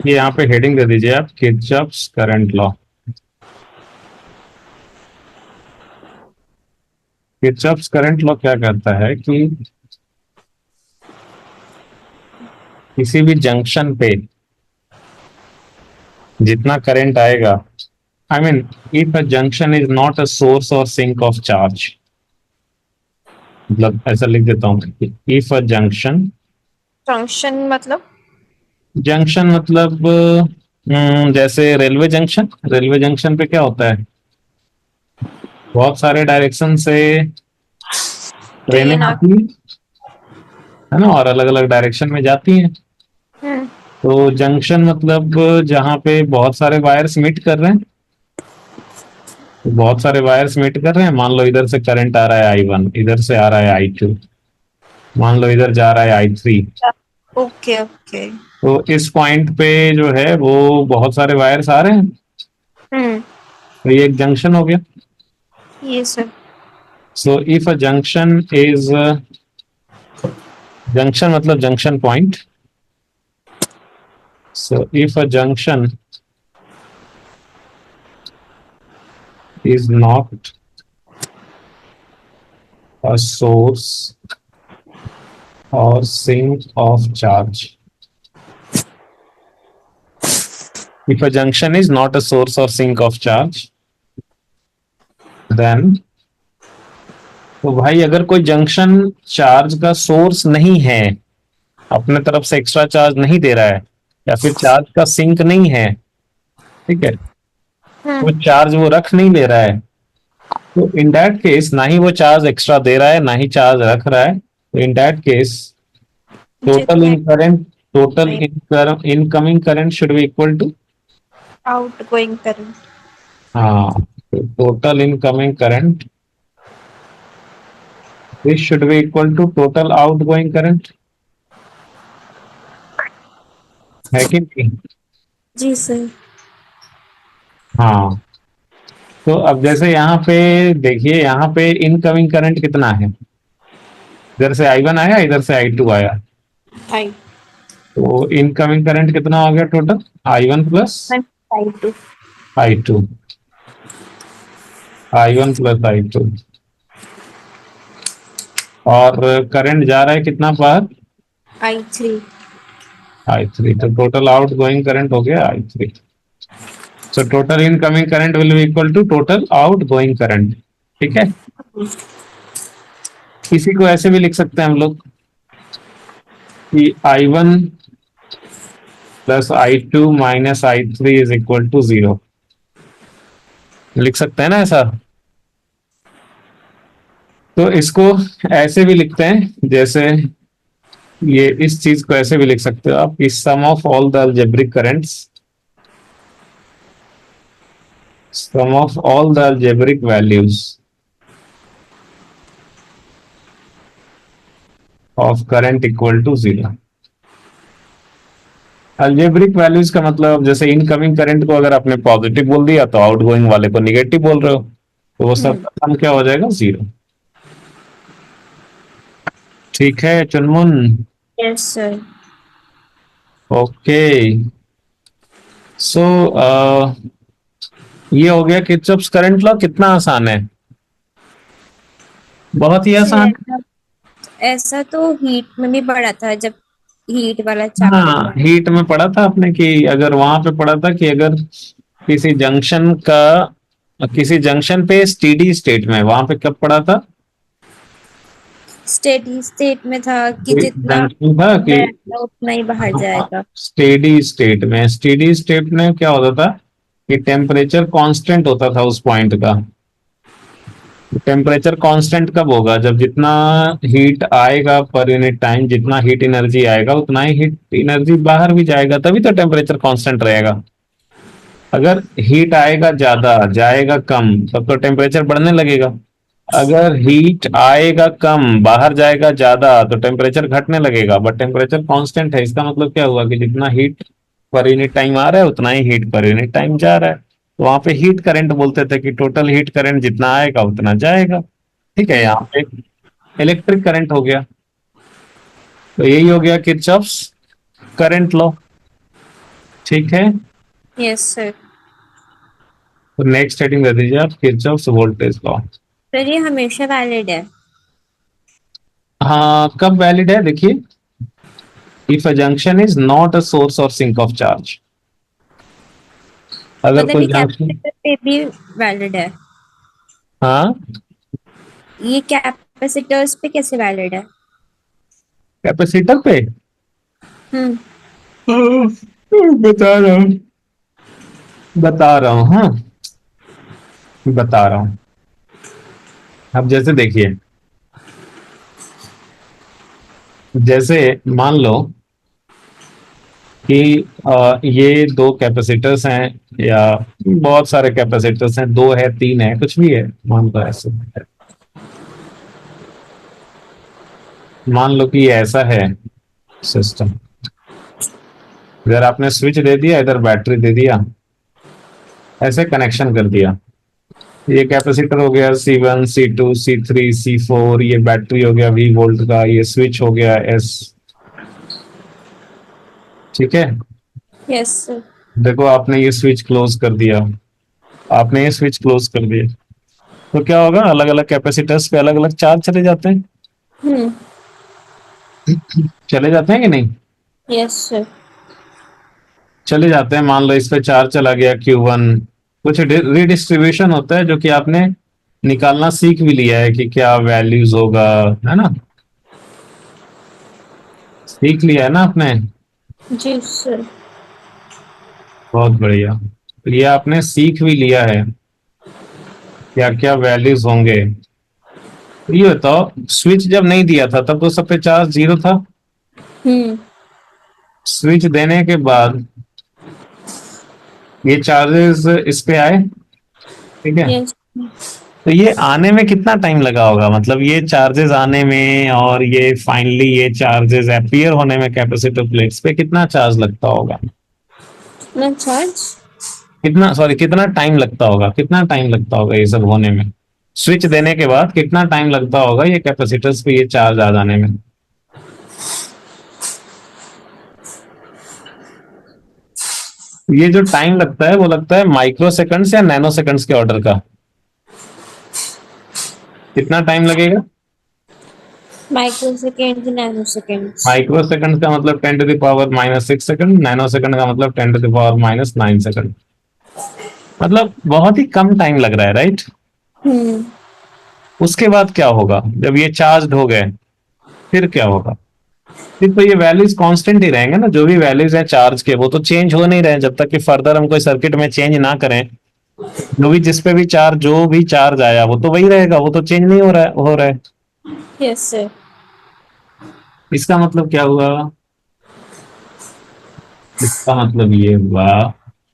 ये यहाँ पे हेडिंग दे दीजिए आप, Kirchhoff's current law. Kirchhoff's current law क्या कहता है कि किसी भी जंक्शन पे जितना करंट आएगा, I mean if a junction is not a source और सिंक ऑफ चार्ज, मतलब ऐसा लिख देता हूँ, इफ अ जंक्शन, जंक्शन मतलब? जंक्शन मतलब जैसे रेलवे जंक्शन, रेलवे जंक्शन पे क्या होता है, बहुत सारे डायरेक्शन से ट्रेनें ट्रेन आ। आती है ना, और अलग अलग डायरेक्शन में जाती हैं। हम्म। तो जंक्शन मतलब जहाँ पे बहुत सारे वायर्स मीट कर रहे हैं, तो बहुत सारे वायर्स मीट कर रहे हैं, मान लो इधर से करंट आ रहा है I1, इधर से आ रहा है I2, मान लो इधर जा रहा है I3। Okay okay. तो इस पॉइंट पे जो है वो बहुत सारे वायर्स आ रहे हैं, हम्म। तो ये एक जंक्शन हो गया। ये सब। So if a junction is, junction मतलब junction point. So if a junction is not a source or sink of charge. If a junction is not a source or sink of charge, then तो भाई अगर कोई junction charge का source नहीं है, अपने तरफ से एक्स्ट्रा चार्ज नहीं दे रहा है, या फिर चार्ज का सिंक नहीं है, ठीक है, वो हम्म। चार्ज वो रख नहीं ले रहा है, तो इन दैट केस ना ही वो चार्ज एक्स्ट्रा दे रहा है ना ही चार्ज रख रहा है, तो इन दैट केस टोटल जितने in current, total incoming current should be equal to, out going current. हाँ, total incoming current this should be equal to total outgoing current, है कि नहीं? जी सर। हाँ, तो अब जैसे यहाँ पे देखिए, यहाँ पे इनकमिंग करंट कितना है, इधर से I1 आया, इधर से I2 आया, आई तो इनकमिंग करंट कितना हो गया total, I1 plus I two. I2, I1 plus I2, और करंट जा रहा है कितना बाहर, आई थ्री। I3, तो टोटल आउट गोइंग करंट हो गया I3। So total incoming current will be equal to total out going current, ठीक है। इसी को ऐसे भी लिख सकते हैं हम लोग कि I1 plus I2 minus I3 is equal to 0, लिख सकते हैं ना ऐसा। तो इसको ऐसे भी लिखते हैं, जैसे ये इस चीज को ऐसे भी लिख सकते हो आप कि sum of all the algebraic currents, sum of all the algebraic values of current equal to 0। Algebraic values का मतलब जैसे इनकमिंग करंट को अगर आपने पॉजिटिव बोल दिया तो आउटगोइंग वाले को निगेटिव बोल रहे हो, तो वो सब हम्म। का सम क्या हो जाएगा, 0। ठीक है चुनमुन, यस सर। ओके। सो ये हो गया किरचॉफ्स करंट लॉ, कितना आसान है, बहुत ही सर आसान। ऐसा ऐसा तो हीट में भी पढ़ा था, जब हीट वाला चैप्टर हाँ, पढ़ा। हीट में पढ़ा था आपने कि अगर वहां पे पढ़ा था कि अगर किसी जंक्शन का, किसी जंक्शन पे स्टेडी स्टेट में, वहां पे कब पढ़ा था, स्टेडी स्टेट में था कि जितना जंक्शन था कि, अंदर आएगा उतना ही बाहर जाएगा। स्टेडी स्टेट में, स्टेडी स्टेट में क्या होता था कि टेम्परेचर कांस्टेंट होता था उस पॉइंट का। टेम्परेचर कांस्टेंट कब होगा, जब जितना हीट आएगा पर यूनिट टाइम, जितना हीट एनर्जी आएगा उतना ही हीट एनर्जी बाहर भी जाएगा, तभी तो टेम्परेचर कांस्टेंट रहेगा। अगर हीट आएगा ज्यादा जाएगा कम, तब तो टेम्परेचर बढ़ने लगेगा। अगर हीट आएगा कम बाहर जाएगा ज्यादा, तो टेम्परेचर घटने लगेगा। बट टेम्परेचर कांस्टेंट है, इसका मतलब क्या हुआ कि जितना हीट पर यूनिट टाइम आ रहा है उतना ही हीट पर यूनिट टाइम जा रहा है, तो वहां पे हीट करंट बोलते थे कि टोटल हीट करंट जितना आएगा उतना जाएगा। ठीक है, यहाँ पे इलेक्ट्रिक करंट हो गया, तो यही हो गया किरचॉफ्स करंट लॉ। ठीक है। Yes sir. तो नेक्स्ट हेडिंग दे दीजिए आप, किरचॉफ्स वोल्टेज लॉ। सर ये हमेशा वैलिड है। हाँ, कब वैलिड है देखिए, if a junction is not a source और सिंक ऑफ चार्ज। अगर मतलब कोई ये जंक्शन, कैपेसिटर पे भी वैलिड है। हाँ, ये कैपेसिटर्स पे कैसे वैलिड है? कैपेसिटर पे हम्म। बता रहा हूँ, बता रहा हूँ, हाँ, बता रहा हूँ। अब जैसे देखिए, जैसे मान लो कि ये दो कैपेसिटर्स हैं, या बहुत सारे कैपेसिटर्स हैं, दो है, तीन है, कुछ भी है, मान लो ऐसे। मान लो कि ये ऐसा है सिस्टम, इधर आपने स्विच दे दिया, इधर बैटरी दे दिया, ऐसे कनेक्शन कर दिया। ये कैपेसिटर हो गया C1 C2 C3 C4, ये बैटरी हो गया V वोल्ट का, ये स्विच हो गया S। ठीक है। Yes sir. देखो आपने ये स्विच क्लोज कर दिया, आपने ये स्विच क्लोज कर दिया, तो क्या होगा, अलग अलग कैपेसिटर्स पे अलग अलग चार्ज चले जाते हैं। हम्म। चले जाते हैं कि नहीं? Yes sir. चले जाते हैं। मान लो इस पे चार्ज चला गया Q1, कुछ रिडिस्ट्रीब्यूशन होता है जो कि आपने निकालना सीख भी लिया है कि क्या वैल्यूज होगा, है ना, सीख लिया है ना आपने। जी सर। बहुत बढ़िया, तो ये आपने सीख भी लिया है क्या क्या वैल्यूज होंगे। तो ये बताओ, स्विच जब नहीं दिया था तब तो सब पे चार्ज जीरो था, हम्म। स्विच देने के बाद ये चार्जेस इस पे आए, ठीक है। यस। तो ये आने में कितना टाइम लगा होगा, मतलब ये चार्जेस आने में और ये फाइनली ये चार्जेस अपीयर होने में कैपेसिटर प्लेट्स पे कितना चार्ज लगता होगा, ना चार्ज। कितना, सॉरी, कितना टाइम लगता होगा, कितना टाइम लगता होगा ये सब होने में, स्विच देने के बाद कितना टाइम लगता होगा ये कैपेसिटर्स पे ये चार्ज आ जाने में। ये जो टाइम लगता है वो लगता है माइक्रो सेकंड्स या नैनो सेकंड्स के ऑर्डर का, कितना टाइम लगेगा? Micro second, nano seconds. Micro second का मतलब 10⁻⁻⁶ सेकंड, नैनो सेकंड का मतलब 10⁻⁹ सेकंड। मतलब बहुत ही कम टाइम लग रहा है, राइट। हम्म। उसके बाद क्या होगा जब ये चार्ज हो गए, फिर क्या होगा? फिर तो ये वैल्यूज कांस्टेंट ही रहेंगे ना, जो भी वैल्यूज हैं चार्ज के वो तो चेंज हो नहीं रहे जब तक कि फर्दर हम कोई सर्किट में चेंज ना करें। जो भी जिस पे भी चार्ज, जो भी चार्ज आया वो तो वही रहेगा, वो तो चेंज नहीं हो रहा है। Yes sir. इसका मतलब क्या हुआ? इसका मतलब ये हुआ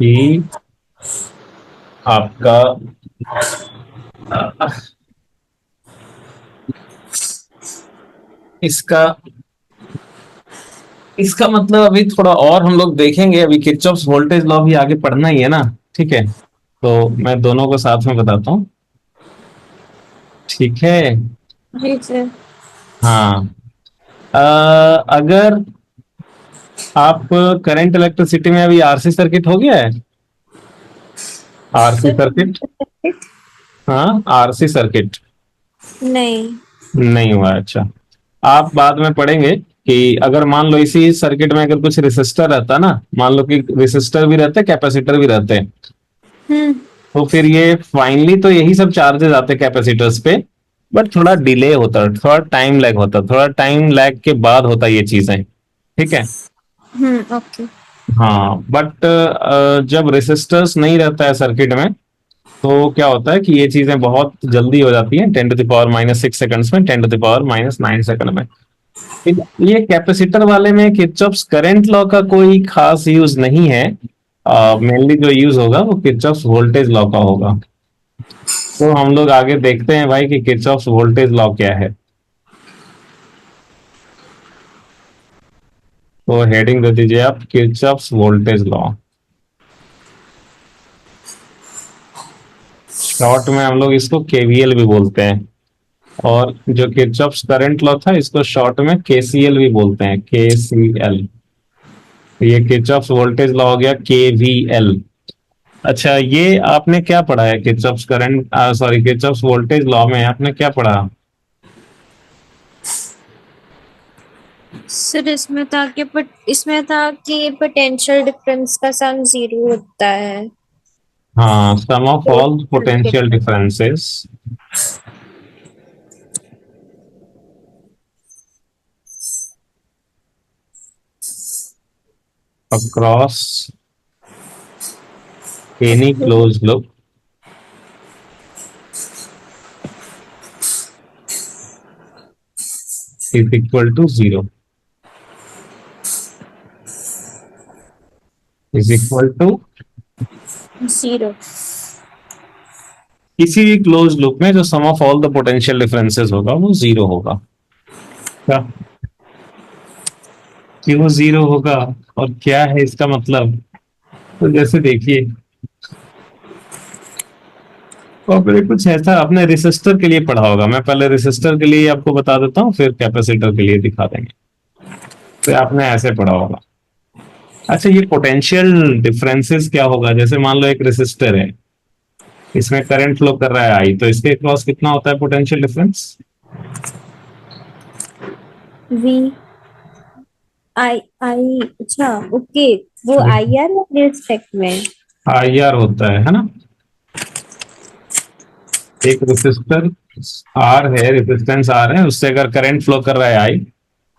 कि आपका इसका इसका मतलब अभी थोड़ा और हम लोग देखेंगे, अभी किरचॉफ्स वोल्टेज लॉ भी आगे पढ़ना ही है ना। ठीक है, तो मैं दोनों को साथ में बताता हूँ। ठीक है। जी सर। हाँ, अगर आप करंट इलेक्ट्रिसिटी में अभी आरसी सर्किट हो गया है, आरसी सर सर्किट, हाँ, आरसी सर्किट नहीं। नहीं हुआ है, अच्छा। आप बाद में पढ़ेंगे कि अगर मान लो इसी सर्किट में अगर कुछ रेसिस्टर रहता ना, मान लो कि रेसिस्टर भी रहते, कैपेसिटर भी रहते, हम्म। तो फिर ये फाइनली तो यही सब चार्जेस आते कैपेसिटर्स पे, बट थोड़ा डिले होता, थोड़ा टाइम लैग होता, थोड़ा टाइम लैग के बाद होता ये चीजें। ठीक है। ओके। हाँ, बट जब रेसिस्टर्स नहीं रहता है सर्किट में, तो क्या होता है कि ये चीजें बहुत जल्दी हो जाती हैं, 10⁻⁶ सेकंड्स में, 10⁻⁹ में। ठीक है? ये कैपेसिटर वाले में किरचॉफ्स करंट लॉ का कोई खास यूज नहीं है। मेनली जो यूज होगा वो किरचॉफ्स वोल्टेज लॉ का होगा। तो हम लोग आगे देखते हैं भाई कि किरचॉफ्स वोल्टेज लॉ क्या है। तो हेडिंग दे दीजिए आप, किरचॉफ्स वोल्टेज लॉ। शॉर्ट में हम लोग इसको केवीएल भी बोलते हैं, और जो किरचॉफ्स करंट लॉ था इसको शॉर्ट में केसीएल भी बोलते हैं, केसीएल। ये किरचॉफ्स वोल्टेज लॉ हो गया, KVL। अच्छा, ये आपने क्या पढ़ा है Kirchhoff's current, sorry Kirchhoff's voltage law में आपने क्या पढ़ा? सर इसमें था कि पोटेंशियल डिफरेंस का सम जीरो होता है। हाँ, सम ऑफ तो all potential differences across any closed loop is equal to zero, is equal to zero. किसी भी क्लोज लूप में जो sum of all the potential differences होगा वो जीरो होगा। क्या? क्यों जीरो होगा और क्या है इसका मतलब? तो जैसे देखिए, तो आपने कुछ ऐसा अपने रेसिस्टर के लिए पढ़ा होगा, मैं पहले रेसिस्टर के लिए आपको बता देता हूँ, फिर कैपेसिटर के लिए दिखा देंगे। तो आपने ऐसे पढ़ा होगा। अच्छा, ये पोटेंशियल डिफरेंसेस क्या होगा? जैसे मान लो एक रेसिस्टर है, इसमें करंट फ्लो कर रहा है आई, तो इसके क्रॉस कितना होता है पोटेंशियल डिफरेंस? वी आई आई अच्छा, ओके। वो आई आर रिस्पेक्ट में। आई आर होता है ना? एक रेसिस्टर आर है, रेजिस्टेंस आर है, उससे अगर करंट फ्लो कर रहा है आई,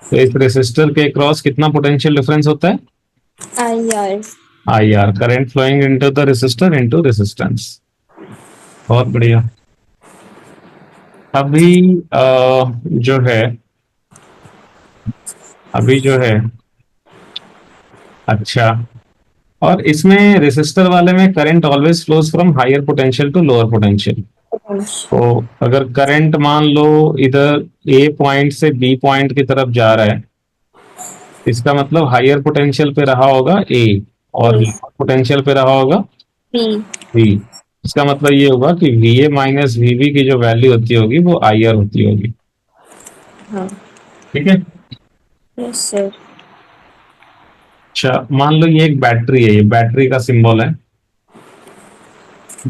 तो इस रेसिस्टर के क्रॉस कितना पोटेंशियल डिफरेंस होता है? I R. I R, current flowing into the resistor into resistance. बहुत बढ़िया। अभी जो है, अभी जो है, अच्छा, और इसमें रेसिस्टर वाले में current always flows from higher potential to lower potential. तो अगर करंट मान लो इधर ए पॉइंट से बी पॉइंट की तरफ जा रहा है, इसका मतलब हायर पोटेंशियल पे रहा होगा ए, और लोअर पोटेंशियल पे रहा होगा बी। बी। इसका मतलब ये होगा कि वी ए माइनस वीबी की जो वैल्यू होती होगी वो आई आर होती होगी। हाँ। ठीक है। Yes sir. अच्छा, मान लो ये एक बैटरी है, ये बैटरी का सिंबल है।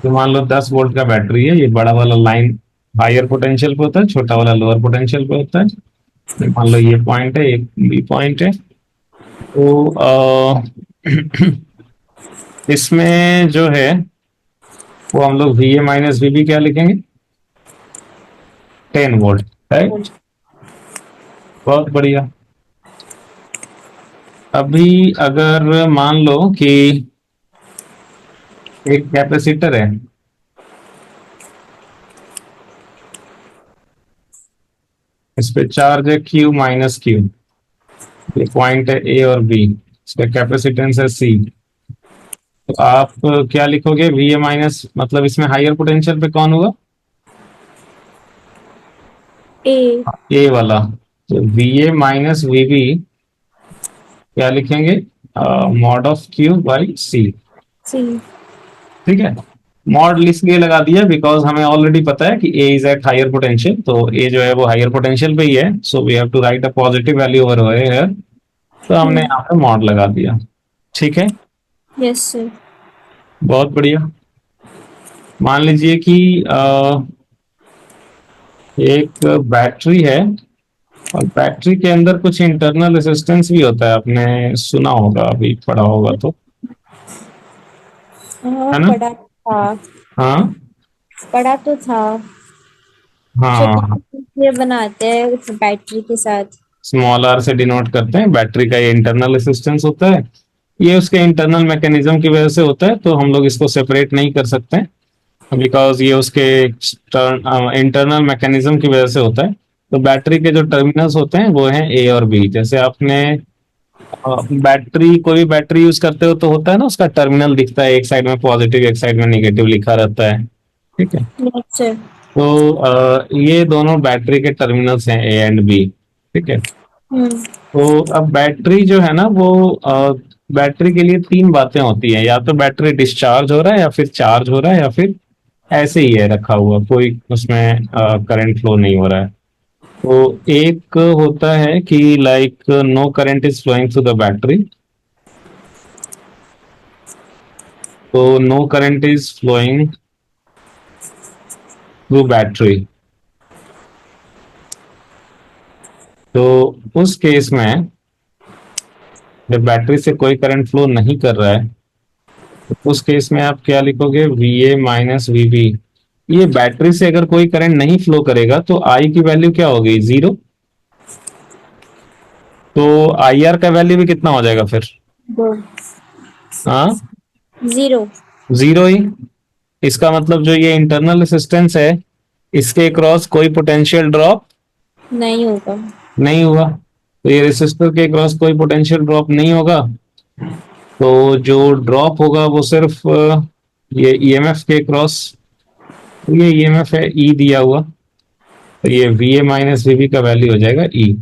तो मान लो 10 वोल्ट का बैटरी है, ये बड़ा वाला लाइन हायर पोटेंशियल पे होता है, छोटा वाला लोअर पोटेंशियल पे होता है। तो मान लो ये पॉइंट है, एक बी पॉइंट है। तो इसमें जो है वो हम लोग वी ए माइनस वीबी क्या लिखेंगे? 10 वोल्ट, राइट। बहुत बढ़िया। अभी अगर मान लो कि एक कैपेसिटर है, इस पे चार्ज है Q माइनस क्यू, ये पॉइंट है ए और बी, इसका कैपेसिटेंस है C। तो आप क्या लिखोगे? वी ए माइनस, मतलब इसमें हायर पोटेंशियल पे कौन होगा? ए। ए वाला। तो V A minus V B क्या लिखेंगे? Mod of Q by C. C. ठीक है। मॉड इसलिए लगा दिया बिकॉज हमें ऑलरेडी पता है कि ए इज एट हायर पोटेंशियल, तो ए जो है वो हायर पोटेंशियल पे ही है, so we have to write a positive value over here. तो हमने यहाँ पे मॉड लगा दिया। ठीक है। Yes sir. बहुत बढ़िया। मान लीजिए कि एक बैटरी है, और बैटरी के अंदर कुछ इंटरनल रेजिस्टेंस भी होता है, आपने सुना होगा, अभी पढ़ा होगा तो, हाँ है ना? पढ़ा था। हाँ पढ़ा तो था। हाँ। छोटे ये बनाते हैं बैटरी के साथ। स्मॉल आर से डिनोट करते हैं बैटरी का, ये इंटरनल रेजिस्टेंस होता है। ये उसके इंटरनल मैकेनिज्म की वजह से होता है, तो हम लोग इसको सेपरेट नहीं कर सकते बिकॉज ये उसके इंटरनल मैकेनिज्म की वजह से होता है। तो बैटरी के जो टर्मिनल्स होते हैं वो हैं ए और बी। जैसे आपने बैटरी, कोई भी बैटरी यूज करते हो तो होता है ना, उसका टर्मिनल दिखता है, एक साइड में पॉजिटिव एक साइड में नेगेटिव लिखा रहता है। ठीक है। Yes sir. तो ये दोनों बैटरी के टर्मिनल्स हैं, ए एंड बी। ठीक है। हम्म। तो अब बैटरी जो है ना वो बैटरी के लिए तीन बातें होती हैं, या तो बैटरी डिस्चार्ज हो रहा है, या फिर चार्ज हो रहा है, या फिर ऐसे ही है रखा हुआ, कोई उसमें करंट फ्लो नहीं हो रहा है। तो एक होता है कि like no current is flowing through the battery, तो no current is flowing through battery. तो उस केस में जब बैटरी से कोई करंट फ्लो नहीं कर रहा है, तो उस केस में आप क्या लिखोगे, V A minus V B. ये बैटरी से अगर कोई करंट नहीं फ्लो करेगा तो आई की वैल्यू क्या होगी, जीरो। तो आई आर का वैल्यू भी कितना हो जाएगा फिर? दो। हाँ, जीरो। जीरो ही। इसका मतलब जो ये इंटरनल रेसिस्टेंस है, इसके क्रॉस कोई पोटेंशियल ड्रॉप नहीं होगा। नहीं हुआ। तो ये रेसिस्टर के क्रॉस कोई पोटेंशियल ड्रॉप नहीं होगा। तो जो ड्रॉप होगा वो सिर्फ ये ईएमएफ के क्रॉस, तो ये ईएमएफ है ई दिया हुआ, तो ये V A minus V B का वैल्यू हो जाएगा ई।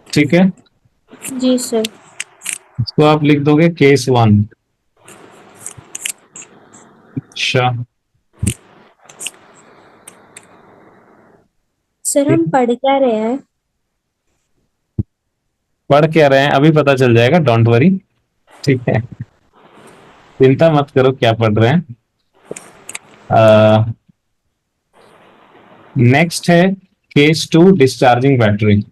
ठीक है, जी सर। इसको आप लिख दोगे केस वन। अच्छा, सर हम पढ़ क्या रहे हैं? पढ़ क्या रहे हैं अभी पता चल जाएगा, डोंट वरी। ठीक है, चिंता मत करो क्या पढ़ रहे हैं। नेक्स्ट है केस टू, डिस्चार्जिंग बैटरी।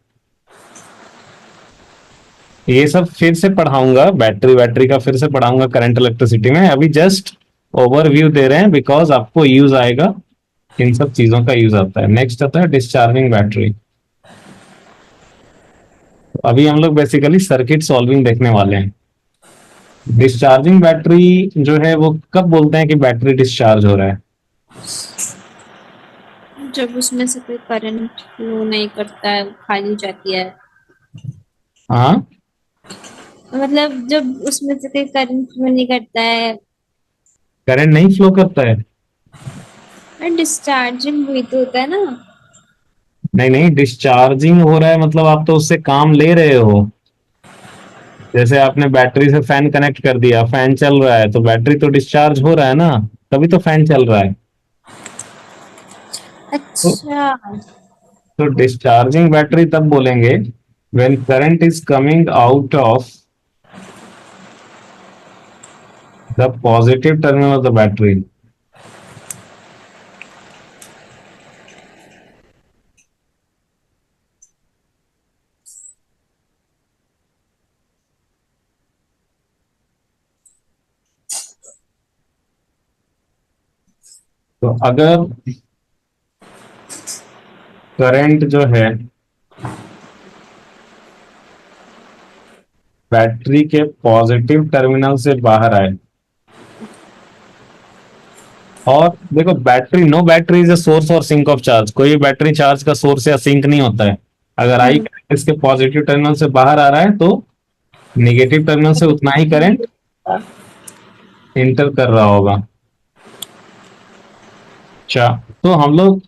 ये सब फिर से पढ़ाऊंगा, बैटरी बैटरी का फिर से पढ़ाऊंगा करंट इलेक्ट्रिसिटी में। अभी जस्ट ओवरव्यू दे रहे हैं बिकॉज आपको यूज आएगा, इन सब चीजों का यूज आता है। नेक्स्ट आता है डिस्चार्जिंग बैटरी। अभी हम लोग बेसिकली सर्किट सॉल्विंग देखने वाले हैं। डिस्चार्जिंग बैटरी जो है वो कब बोलते हैं कि बैटरी डिस्चार्ज हो रहा है? जब उसमें से कोई करंट फ्लो नहीं करता है, खाली जाती है। हाँ, मतलब जब उसमें से कोई करंट फ्लो नहीं करता है। करंट नहीं फ्लो करता है? और डिस्चार्जिंग भी तो होता है ना। नहीं नहीं, डिस्चार्जिंग हो रहा है मतलब आप तो उससे काम ले रहे हो। जैसे आपने बैटरी से फैन कनेक्ट कर दिया, फैन चल रहा है, तो बैटरी तो डिस्चार्ज हो रहा है ना, तभी तो फैन चल रहा है। तो अच्छा। डिस्चार्जिंग बैटरी तब बोलेंगे when current is coming out of the positive terminal of the battery. तो अगर करंट जो है बैटरी के पॉजिटिव टर्मिनल से बाहर आए, और देखो battery, no battery is a source और सिंक ऑफ चार्ज। कोई भी बैटरी चार्ज का सोर्स या सिंक नहीं होता है। अगर आई हम्म। इसके पॉजिटिव टर्मिनल से बाहर आ रहा है तो निगेटिव टर्मिनल से उतना ही करंट इंटर कर रहा होगा। अच्छा, तो हम लोग,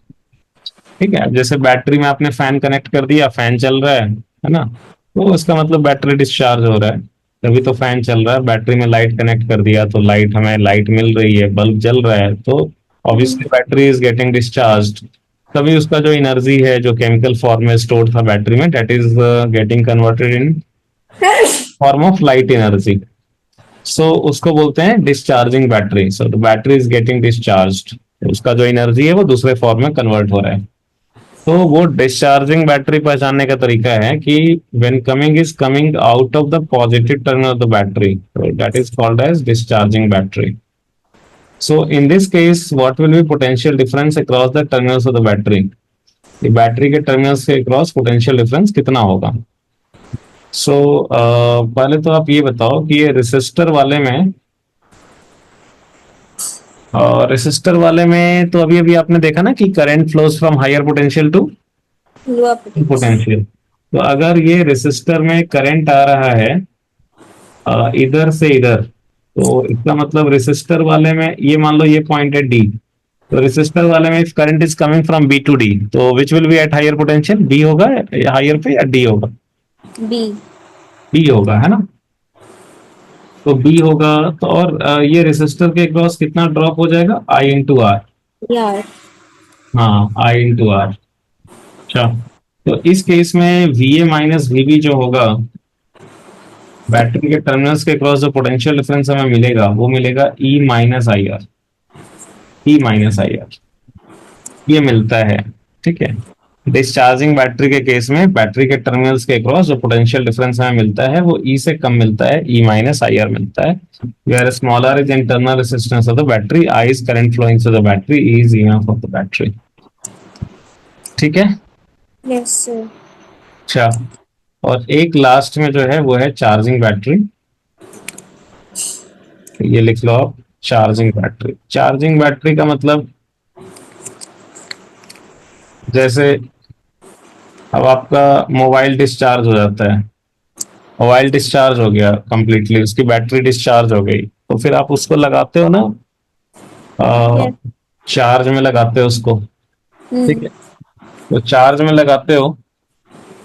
ठीक है, जैसे बैटरी में आपने फैन कनेक्ट कर दिया, फैन चल रहा है ना, तो इसका मतलब बैटरी डिस्चार्ज हो रहा है, तभी तो फैन चल रहा है। बैटरी में लाइट कनेक्ट कर दिया तो लाइट, हमें लाइट मिल रही है, बल्ब जल रहा है, तो hmm. Obviously battery is getting discharge. तभी उसका जो एनर्जी है जो केमिकल फॉर्म में स्टोर था बैटरी में, that is getting converted in form of light energy. So उसको बोलते हैं discharging battery. So the battery is getting discharge, उसका जो एनर्जी है वो दूसरे फॉर्म में कन्वर्ट हो रहा है। तो वो डिस्चार्जिंग बैटरी पहचानने का तरीका है कि when coming is coming out of the positive terminal of the battery, so that is called as discharging battery. So in this case what will be potential difference across the terminals of the battery? ये battery के terminals के cross potential difference कितना होगा? सो पहले तो आप ये बताओ कि ये रेसिस्टर वाले में, रेसिस्टर वाले में तो अभी अभी आपने देखा ना कि current flows from higher potential to lower potential. Potential. तो अगर ये रेसिस्टर में करंट आ रहा है इधर से इधर, तो इसका मतलब रेसिस्टर वाले में, ये मान लो ये पॉइंट है डी, तो रेसिस्टर वाले में if current is coming from B to D, तो which will be at higher potential, B होगा हायर पे या डी होगा? बी। बी होगा, है ना। तो बी होगा, तो और ये रेसिस्टर के क्रॉस कितना ड्रॉप हो जाएगा, आई इंटू आर। यार। हाँ, आई इंटू आर। अच्छा, तो इस केस में V A minus V B जो होगा बैटरी के टर्मिनल्स के क्रॉस जो पोटेंशियल डिफरेंस हमें मिलेगा वो मिलेगा E minus I R, E minus I R ये मिलता है। ठीक है, डिस्चार्जिंग बैटरी के केस में बैटरी के टर्मिनल्स के क्रॉस जो पोटेंशियल डिफरेंस हमें मिलता है वो ई से कम मिलता है, ई माइनस आई आर मिलता है। Where smaller is internal resistance of the battery, I is current flowing through the battery, E is EMF of the battery. ठीक है। Yes sir. अच्छा, और एक लास्ट में जो है वो है चार्जिंग बैटरी। ये लिख लो आप, चार्जिंग बैटरी। चार्जिंग बैटरी का मतलब जैसे अब आपका मोबाइल डिस्चार्ज हो जाता है, मोबाइल डिस्चार्ज हो गया कंप्लीटली, उसकी बैटरी डिस्चार्ज हो गई, तो फिर आप उसको लगाते हो ना, यस। चार्ज में लगाते हो उसको। ठीक हम्म। है, तो चार्ज में लगाते हो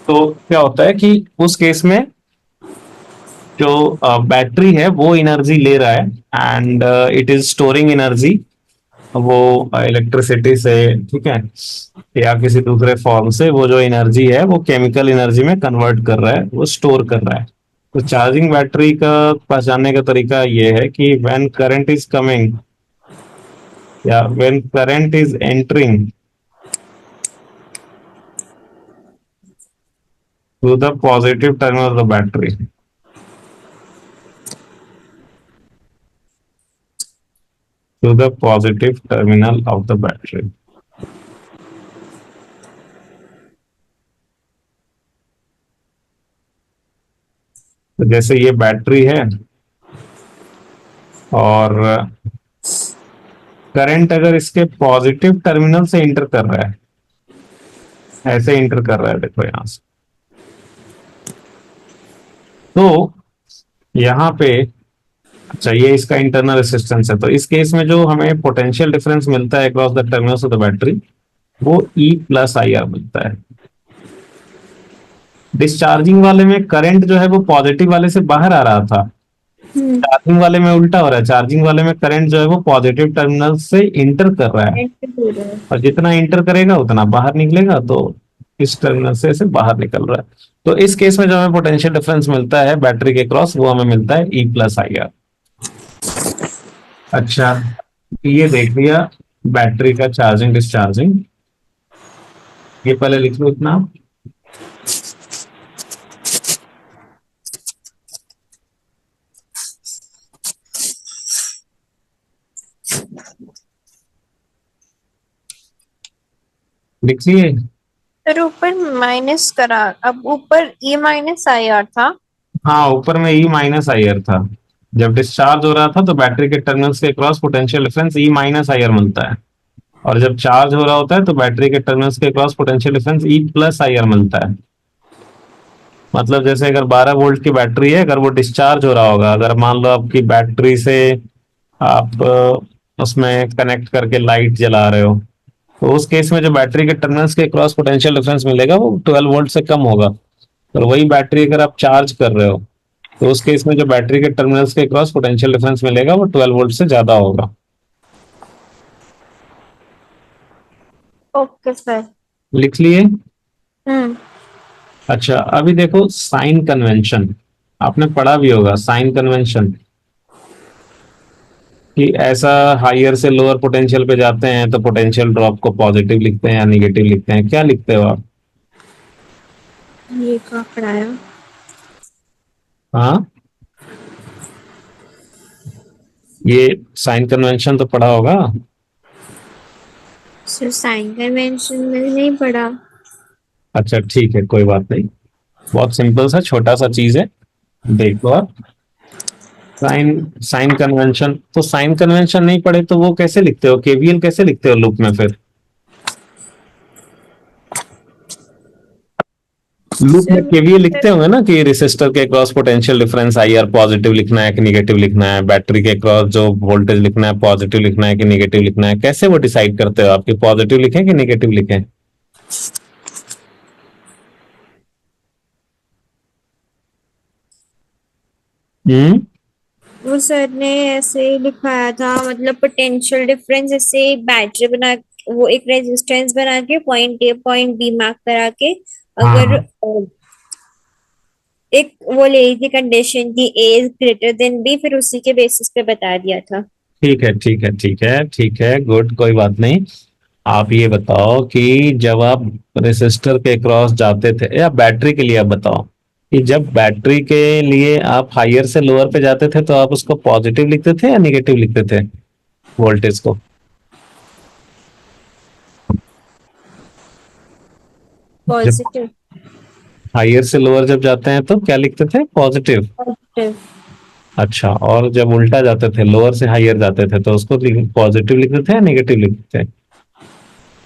तो क्या होता है कि उस केस में जो बैटरी है वो एनर्जी ले रहा है and it is storing energy, वो इलेक्ट्रिसिटी से, ठीक है, या किसी दूसरे फॉर्म से वो जो एनर्जी है वो केमिकल एनर्जी में कन्वर्ट कर रहा है, वो स्टोर कर रहा है। तो चार्जिंग बैटरी का पहचानने का तरीका ये है कि व्हेन करंट इज कमिंग या when current is entering through the positive terminal of the battery, through the positive terminal of the battery. तो जैसे ये बैटरी है और करंट अगर इसके पॉजिटिव टर्मिनल से इंटर कर रहा है, ऐसे इंटर कर रहा है, देखो यहां से, तो यहाँ पे, अच्छा ये इसका इंटरनल रेसिस्टेंस है, तो इस केस में जो हमें पोटेंशियल डिफरेंस मिलता है across the terminals of the battery वो ई प्लस आई आर मिलता है। डिस्चार्जिंग वाले में करंट जो है वो पॉजिटिव वाले से बाहर आ रहा था, हम्म। चार्जिंग वाले में उल्टा हो रहा है, चार्जिंग वाले में करंट जो है वो पॉजिटिव टर्मिनल से इंटर कर रहा है, ऐसे हो रहा है। और जितना इंटर करेगा उतना बाहर निकलेगा, तो इस टर्मिनल से ऐसे बाहर निकल रहा है। तो इस केस में जो हमें पोटेंशियल डिफरेंस मिलता है बैटरी के क्रॉस वो हमें मिलता है ई प्लस आई आर। अच्छा, ये देख लिया बैटरी का चार्जिंग डिस्चार्जिंग। ये पहले लिख लो इतना। लिख लिए? सर ऊपर माइनस करा, अब ऊपर ई माइनस आई आर था। हाँ, ऊपर में ई माइनस आई आर था। जब डिस्चार्ज हो रहा था तो बैटरी के टर्मिनल्स के cross potential difference E minus I R मिलता है, और जब चार्ज हो रहा होता है तो बैटरी के टर्मिनल्स के cross potential difference E plus आई आर मिलता है। मतलब जैसे अगर 12 वोल्ट की बैटरी है, अगर वो डिस्चार्ज हो रहा होगा, अगर मान लो आपकी बैटरी से आप उसमें कनेक्ट करके लाइट जला रहे हो, तो उस केस में जो बैटरी के टर्मिनल्स के क्रॉस पोटेंशियल डिफरेंस मिलेगा वो 12 वोल्ट से कम होगा। और वही बैटरी अगर आप चार्ज कर रहे हो तो उस केस में जो बैटरी के टर्मिनल्स के क्रॉस पोटेंशियल डिफरेंस मिलेगा वो 12 वोल्ट से ज्यादा होगा। Okay sir. लिख लिए? हम्म। अच्छा, अभी देखो साइन कन्वेंशन, आपने पढ़ा भी होगा साइन कन्वेंशन, कि ऐसा हायर से लोअर पोटेंशियल पे जाते हैं तो पोटेंशियल ड्रॉप को पॉजिटिव लिखते हैं या निगेटिव लिखते हैं, क्या लिखते हो आप? ये कहाँ पढ़ाया? हाँ, ये साइन कन्वेंशन तो पढ़ा होगा। सर साइन कन्वेंशन मैंने नहीं पढ़ा। अच्छा ठीक है, कोई बात नहीं, बहुत सिंपल सा छोटा सा चीज है, देखो आप। साइन साइन कन्वेंशन, तो साइन कन्वेंशन नहीं पढ़े तो वो कैसे लिखते हो, केवीएल कैसे लिखते हो लूप में फिर? लूप में सर केवीएल लिखते होंगे ना कि रेसिस्टर के cross potential difference I R positive लिखना है कि निगेटिव लिखना है, बैटरी के क्रॉस जो वोल्टेज लिखना है पॉजिटिव लिखना है कि निगेटिव लिखना है, कैसे वो डिसाइड करते हो आपकी पॉजिटिव लिखें कि निगेटिव लिखें? हम्म। वो सर ने ऐसे ही लिखाया था, मतलब पोटेंशियल डिफरेंस ऐसे बैटरी बना, वो एक रेजिस्टेंस बना के point A point B mark करा के, हाँ अगर हाँ एक वो ले ली थी कंडीशन की ए इज ग्रेटर देन बी, फिर उसी के बेसिस पे बता दिया था। ठीक है ठीक है ठीक है ठीक है, गुड, कोई बात नहीं। आप ये बताओ कि जब आप रेसिस्टर के क्रॉस जाते थे, या बैटरी के लिए आप बताओ कि जब बैटरी के लिए आप हायर से लोअर पे जाते थे तो आप उसको पॉजिटिव लिखते थे या निगेटिव लिखते थे वोल्टेज को? जब पॉजिटिव। हायर से लोअर जब जाते हैं तो क्या लिखते थे, पॉजिटिव? पॉजिटिव। अच्छा, और जब उल्टा जाते थे, लोअर से हायर जाते थे, तो उसको पॉजिटिव लिखते थे या नेगेटिव लिखते थे?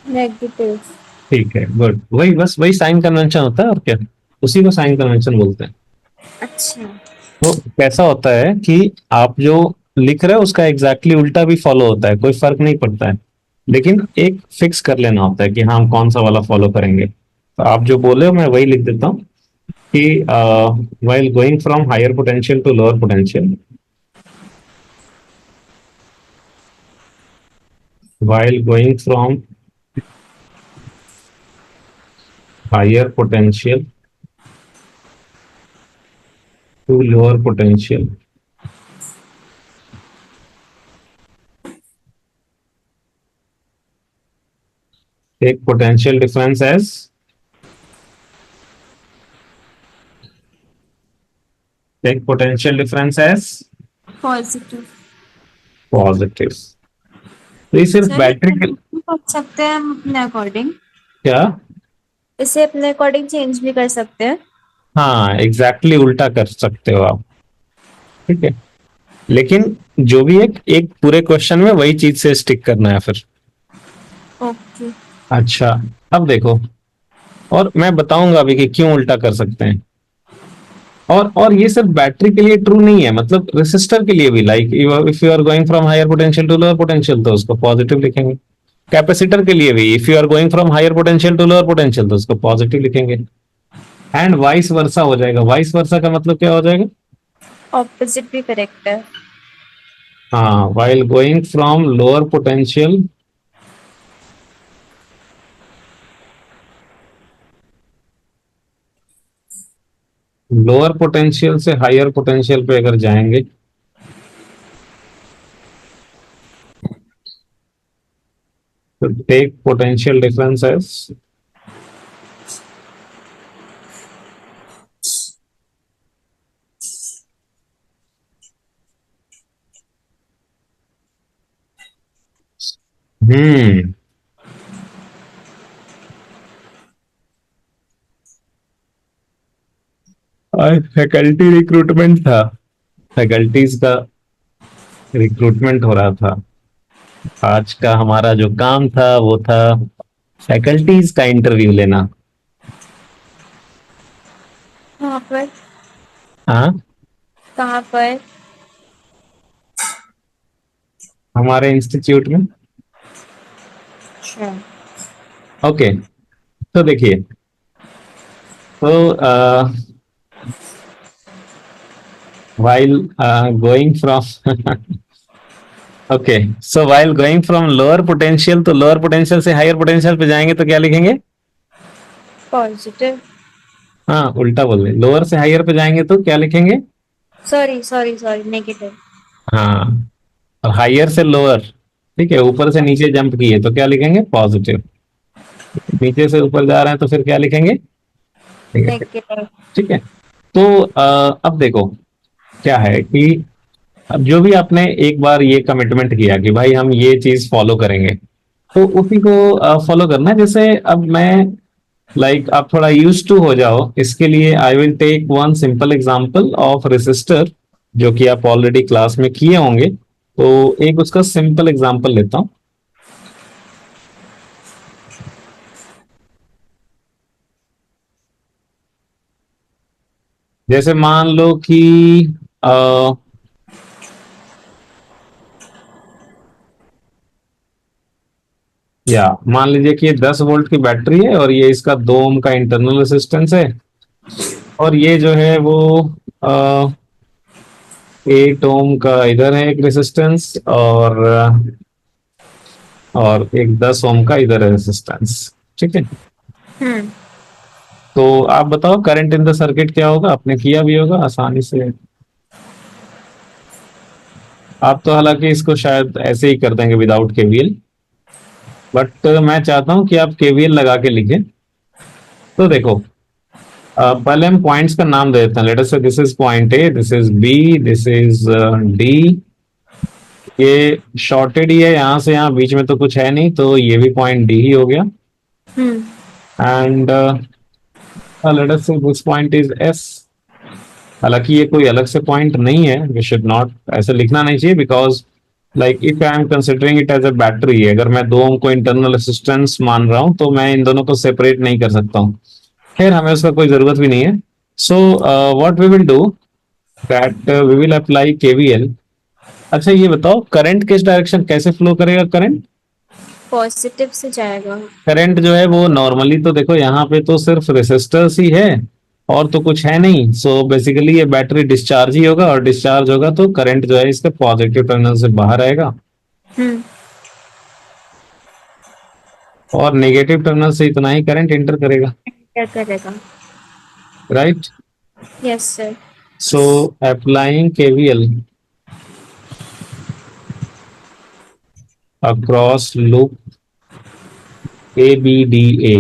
नेगेटिव। ठीक है, गुड, वही बस वही साइन कन्वेंशन होता है और क्या, उसी को साइन कन्वेंशन बोलते हैं। अच्छा। तो कैसा होता है कि आप जो लिख रहे हो उसका एग्जैक्टली उल्टा भी फॉलो होता है, कोई फर्क नहीं पड़ता है, लेकिन एक फिक्स कर लेना होता है कि हाँ हम कौन सा वाला फॉलो करेंगे। तो आप जो बोले हो मैं वही लिख देता हूँ कि while going from higher potential to lower potential, while going from higher potential to lower potential, take potential difference as, take potential difference as positive. positive। तो ये सिर्फ सर बैटरी के, कर सकते हैं हम अपने अकॉर्डिंग, क्या? इसे अपने अकॉर्डिंग चेंज भी कर सकते हैं। हाँ एग्जैक्टली उल्टा कर सकते हो आप, ठीक है, लेकिन जो भी एक एक पूरे क्वेश्चन में वही चीज से स्टिक करना है फिर। ओके। अच्छा, अब देखो, और मैं बताऊंगा अभी कि क्यों उल्टा कर सकते हैं। और ये सिर्फ बैटरी के लिए ट्रू नहीं है, मतलब रेसिस्टर के लिए भी, like if you are going from higher potential to lower potential तो उसको पॉजिटिव लिखेंगे। कैपेसिटर के लिए भी, if you are going from higher potential to lower potential तो उसको पॉजिटिव लिखेंगे। एंड वाइस वर्सा हो जाएगा। वाइस वर्सा का मतलब क्या हो जाएगा? ऑपोजिट भी करेक्ट है। हाँ, while going from lower potential, lower potential से हायर पोटेंशियल पे अगर जाएंगे तो टेक पोटेंशियल डिफरेंस एज, हम्म आज फैकल्टी रिक्रूटमेंट था, फैकल्टीज का रिक्रूटमेंट हो रहा था। आज का हमारा जो काम था वो था फैकल्टीज का इंटरव्यू लेना। कहाँ पर? हाँ, कहाँ पर? हमारे इंस्टीट्यूट में। अच्छा। ओके, तो देखिए, तो while going from okay, so while going from lower potential तो lower potential से higher potential पे जाएंगे तो क्या लिखेंगे? पॉजिटिव। हाँ उल्टा बोल रहे, लोअर से हायर पे जाएंगे तो क्या लिखेंगे? Sorry sorry sorry, negative. हाँ, और हायर से लोअर, ठीक है, ऊपर से नीचे जंप किए तो क्या लिखेंगे? पॉजिटिव। नीचे से ऊपर जा रहे हैं तो फिर क्या लिखेंगे? नेगेटिव। नेगेटिव। ठीक है, तो अब देखो क्या है कि अब जो भी आपने एक बार ये कमिटमेंट किया कि भाई हम ये चीज फॉलो करेंगे, तो उसी को फॉलो करना है। जैसे अब मैं, लाइक आप थोड़ा यूज टू हो जाओ इसके लिए, I will take one simple example of resistor, जो कि आप ऑलरेडी क्लास में किए होंगे, तो एक उसका सिंपल एग्जांपल लेता हूं। जैसे मान लो कि अ, या मान लीजिए कि ये 10 वोल्ट की बैटरी है और ये इसका 2 ओम का इंटरनल रेसिस्टेंस है, और ये जो है वो 8 ओम का इधर है एक रेसिस्टेंस, और एक 10 ओम का इधर है रेसिस्टेंस, ठीक है। हम्म। तो आप बताओ करंट इन द सर्किट क्या होगा, आपने किया भी होगा आसानी से। आप तो हालांकि इसको शायद ऐसे ही कर देंगे विदाउट केवीएल, बट मैं चाहता हूं कि आप केवीएल लगा के लिखें। तो देखो, पहले हम पॉइंट्स का नाम दे देते हैं। Let us say this is point A, this is B, this is D. ये शॉर्टेड ही है, यहां से यहां बीच में तो कुछ है नहीं, तो ये भी पॉइंट डी ही हो गया। हम्म। And let us say this point is S. हालांकि ये कोई अलग से पॉइंट नहीं है, वी शुड नॉट ऐसे लिखना नहीं चाहिए, because like if I am considering it as a battery, अगर मैं दो ओम को इंटरनल रेसिस्टेंस मान रहा हूं तो मैं इन दोनों को सेपरेट नहीं कर सकता हूं। खैर हमें उसका कोई जरूरत भी नहीं है। So what we will do that we will apply KVL. अच्छा ये बताओ करंट किस डायरेक्शन कैसे फ्लो करेगा करंट। पॉजिटिव से जाएगा। करंट जो है वो नॉर्मली तो देखो यहाँ पे तो सिर्फ रेसिस्टर्स ही है और तो कुछ है नहीं, सो बेसिकली ये बैटरी डिस्चार्ज ही होगा, और डिस्चार्ज होगा तो करंट जो है इसके पॉजिटिव टर्मिनल से बाहर आएगा हम्म। और नेगेटिव टर्मिनल से इतना ही करंट एंटर करेगा, क्या करेगा? Right. Yes sir. So applying KVL across loop A B D A.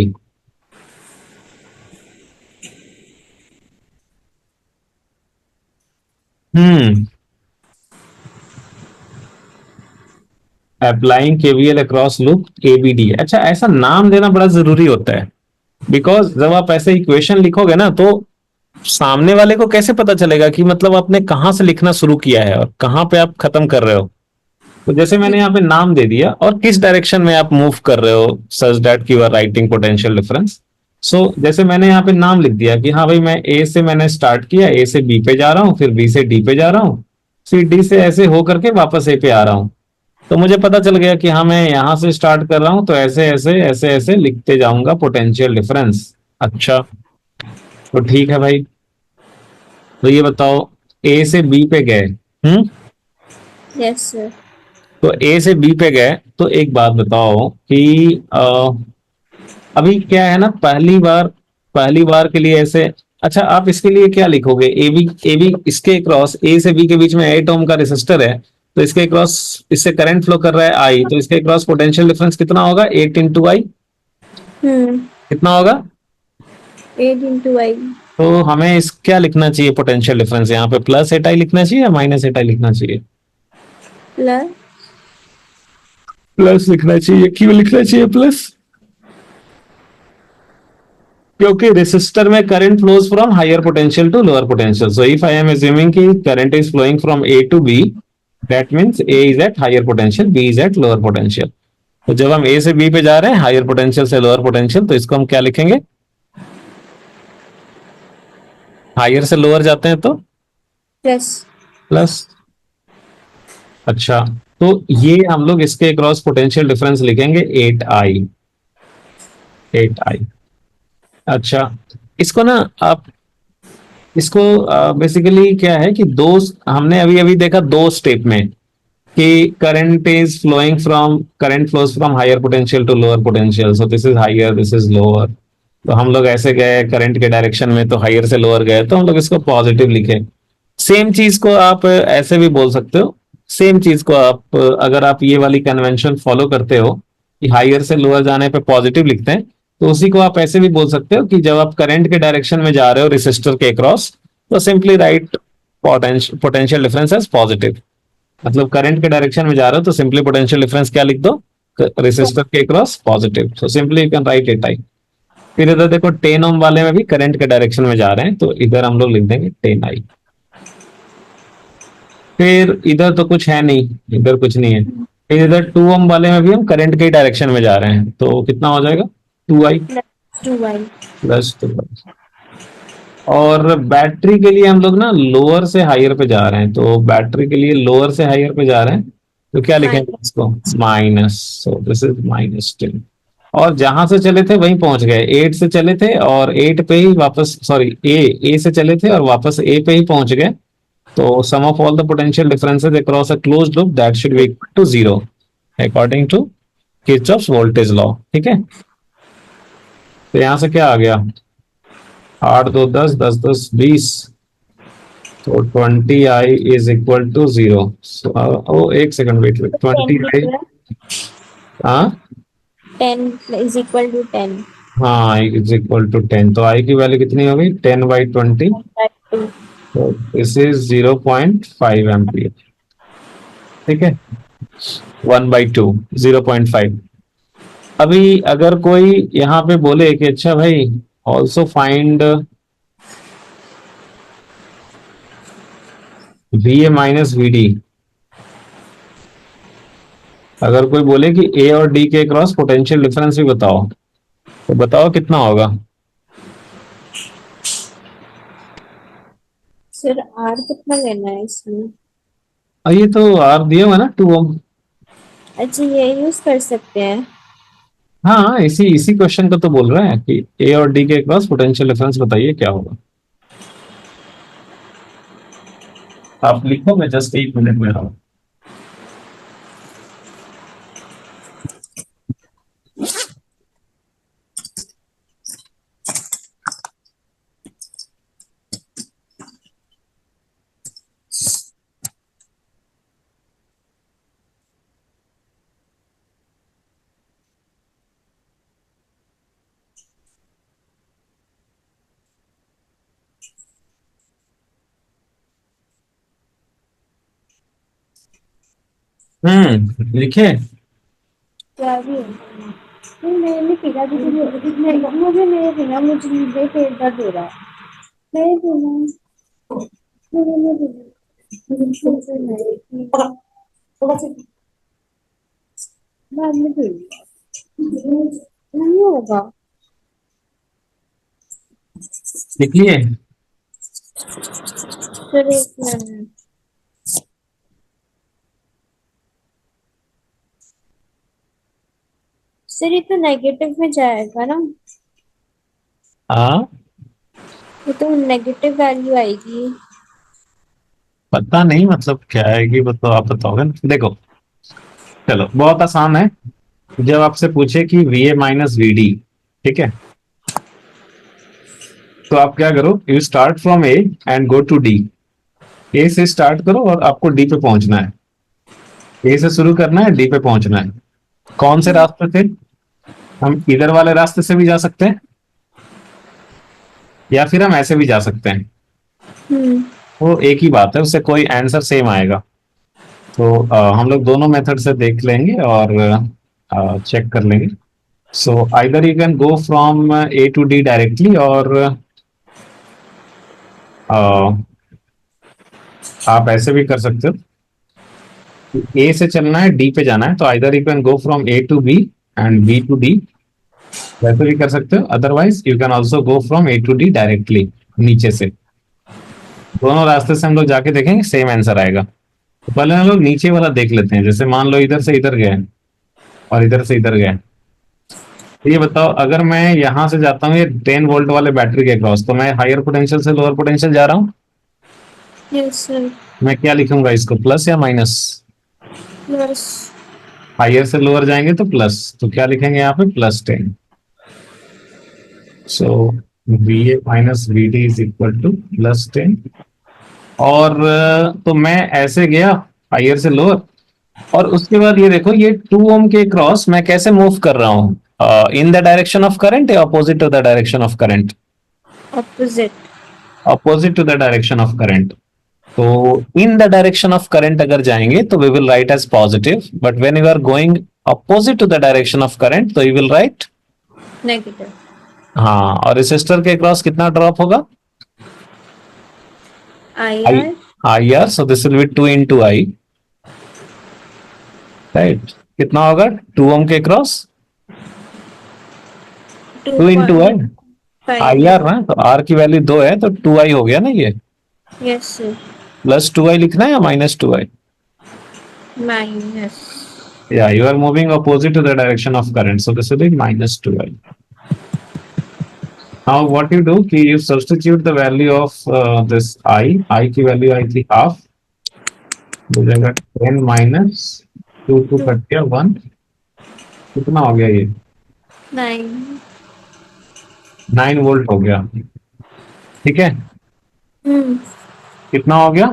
Hmm applying KVL across loop A B D. अच्छा ऐसा नाम देना बड़ा जरूरी होता है, बिकॉज जब आप ऐसे इक्वेशन लिखोगे ना तो सामने वाले को कैसे पता चलेगा कि मतलब आपने कहां से लिखना शुरू किया है और कहां पे आप खत्म कर रहे हो। तो जैसे मैंने यहाँ पे नाम दे दिया और किस डायरेक्शन में आप मूव कर रहे हो such that you are writing potential difference. So जैसे मैंने यहाँ पे नाम लिख दिया कि हाँ भाई मैं ए से मैंने स्टार्ट किया, ए से बी पे जा रहा हूँ, फिर बी से डी पे जा रहा हूँ, फिर डी से ऐसे होकर के वापस ए पे आ रहा हूँ। तो मुझे पता चल गया कि हाँ मैं यहाँ से स्टार्ट कर रहा हूँ, तो ऐसे ऐसे ऐसे ऐसे लिखते जाऊंगा पोटेंशियल डिफरेंस। अच्छा तो ठीक है भाई, तो ये बताओ ए से बी पे गए। Yes sir. तो ए से बी पे गए तो एक बात बताओ कि अभी क्या है ना, पहली बार के लिए ऐसे। अच्छा आप इसके लिए क्या लिखोगे, ए बी इसके क्रॉस ए से बी के बीच में 8 ओम का रेसिस्टर है, तो इसके क्रॉस इससे करंट फ्लो कर रहा है आई, तो इसके क्रॉस पोटेंशियल डिफरेंस कितना होगा 8 इंटू आई। हम्म। कितना होगा। 8 × I। तो हमें इस क्या लिखना चाहिए पोटेंशियल डिफरेंस, यहाँ पे प्लस एट आई लिखना चाहिए या माइनस एट आई लिखना चाहिए। प्लस। प्लस लिखना चाहिए, क्यों लिखना चाहिए प्लस। क्योंकि रेसिस्टर में current flows from higher potential to lower potential, so if I am assuming कि current is flowing from A to B, that means A is at higher potential, B is at lower potential. तो जब हम ए से B पे जा रहे हैं higher potential से लोअर पोटेंशियल, तो इसको हम क्या लिखेंगे, हायर से लोअर जाते हैं तो प्लस। प्लस। अच्छा तो ये हम लोग इसके क्रॉस पोटेंशियल डिफरेंस लिखेंगे 8i। 8i। अच्छा इसको ना आप इसको बेसिकली क्या है कि दो, हमने अभी अभी देखा दो स्टेप में कि current flows from higher potential to lower potential, so this is higher this is lower. तो हम लोग ऐसे गए करंट के डायरेक्शन में, तो हायर से लोअर गए, तो हम लोग इसको पॉजिटिव लिखे। सेम चीज को आप ऐसे भी बोल सकते हो, सेम चीज को आप अगर आप ये वाली कन्वेंशन फॉलो करते हो कि हायर से लोअर जाने पे पॉजिटिव लिखते हैं, तो उसी को आप ऐसे भी बोल सकते हो कि जब आप करंट के डायरेक्शन में जा रहे हो रेसिस्टर के क्रॉस, तो simply write potential difference as positive. मतलब करंट के डायरेक्शन में जा रहे हो तो सिंपली पोटेंशियल डिफरेंस क्या लिख दो, रेसिस्टर के cross positive, so simply you can write it I. फिर इधर देखो 10 ओम वाले में भी करंट के डायरेक्शन में जा रहे हैं, तो इधर हम लोग लिख देंगे 10i। फिर इधर तो कुछ है नहीं, इधर कुछ नहीं है। फिर इधर 2 ओम वाले में भी हम करंट के डायरेक्शन में जा रहे हैं, तो कितना हो जाएगा 2i। 2y। Plus 2i। और बैटरी के लिए हम लोग ना लोअर से हायर पे जा रहे हैं, तो बैटरी के लिए लोअर से हायर पे जा रहे हैं, तो क्या लिखेंगे इसको माइनस, सो दिस इज -10। और जहां से चले थे वहीं पहुंच गए, 8 से चले थे और 8 पे ही वापस, सॉरी ए से चले थे और वापस ए पे ही पहुंच गए। So sum of all the potential differences across a closed loop that should be equal to 0 according to Kirchhoff's voltage law. ठीक है, तो यहां से क्या आ गया, 8 2 10, 10 10 20, तो 20i इज इक्वल टू 0। ओ एक सेकंड वेट वेट, 10 लिख 20i। रहा हाँ 10 इज इक्वल टू 10 हाँ, इज इक्वल टू 10, तो आई की वैल्यू कितनी हो गई, 10/20। बाय 2। तो दिस इज 0.5 एम्पियर। ठीक है, 1/2, 0.5। अभी अगर कोई यहाँ पे बोले कि अच्छा भाई, ऑल्सो फाइंड VA-VD, अगर कोई बोले कि ए और डी के क्रॉस पोटेंशियल डिफरेंस भी बताओ, तो बताओ कितना होगा। सर आर कितना लेना है इसमें? और ये तो आर दिया हुआ है ना, 2 ओम। अच्छा ये यूज कर सकते हैं। हाँ, इसी इसी क्वेश्चन का तो बोल रहे हैं कि ए और डी के क्रॉस पोटेंशियल डिफरेंस बताइए क्या होगा। आप लिखो, मैं जस्ट 1 मिनट में आऊँ। लिखे। क्या भी है? नहीं मैंने पीला भी तो मुझे नहीं पीना, मुझे पेट दर्द हो रहा है। नहीं पीना, मुझे नहीं पीना, मुझे नहीं बाद में पीना नहीं होगा। लिख लिए। फिर एक मिनट। सर ये तो नेगेटिव में जाएगा ना? हाँ, ये तो नेगेटिव वैल्यू आएगी। पता नहीं मतलब क्या है कि, मतलब आप बताओगे ना। देखो, चलो बहुत आसान है। जब आपसे पूछे कि VA-VD, ठीक है, तो आप क्या करो, you start from A and go to D. A से स्टार्ट करो और आपको डी पे पहुंचना है। ए से शुरू करना है, डी पे पहुंचना है। कौन से रास्ते थे? हम इधर वाले रास्ते से भी जा सकते हैं, या फिर हम ऐसे भी जा सकते हैं। हम्म। वो एक ही बात है, उससे कोई आंसर सेम आएगा। तो हम लोग दोनों मेथड से देख लेंगे और चेक कर लेंगे। So either you can go from A to D directly, और आप ऐसे भी कर सकते हो। ए से चलना है, डी पे जाना है, तो either you can go from A to B and B to D, वैसे भी कर सकते हो। Otherwise you can also go from A to D directly, नीचे से। दोनों रास्ते से हम लोग जाके देखेंगे, सेम आंसर आएगा। तो पहले हम लोग नीचे वाला देख लेते हैं। जैसे मान लो इधर से इधर गए और इधर से इधर गए, तो ये बताओ, अगर मैं यहां से जाता हूँ ये 10 वोल्ट वाले बैटरी के क्रॉस, तो मैं हायर पोटेंशियल से लोअर पोटेंशियल जा रहा हूँ। Yes sir. मैं क्या लिखूंगा इसको, प्लस या माइनस? प्लस। हायर से लोअर जाएंगे तो प्लस, तो क्या लिखेंगे यहाँ पे, +10। सो VA-VD इज इक्वल टू +10। और तो मैं ऐसे गया हायर से लोअर, और उसके बाद ये देखो, ये 2 ओम के क्रॉस मैं कैसे मूव कर रहा हूँ, in the direction of current या opposite to the direction of current? Opposite. Opposite to the direction of current. तो in the direction of current अगर जाएंगे तो we will write as positive, but when you are going opposite to the direction of current तो you will write negative. हाँ। और resistor के across कितना drop होगा? I I, R. IR, so this will be 2 into I, right. कितना होगा 2 ओम के cross? 2 into I, 2.5। IR ना, तो R की वैल्यू 2 है, तो 2I हो गया ना ये। Yes sir. +2I लिखना है या -2I? Minus. Yeah, you are moving opposite to the direction of current, so this will be -2I. Now what you do कि you substitute the value of this I की value आई थी half, हो जाएगा 10 minus 2, 2 cut गया 1, कितना हो गया ये, 9। 9 वोल्ट हो गया। ठीक है, हम्म। कितना हो गया?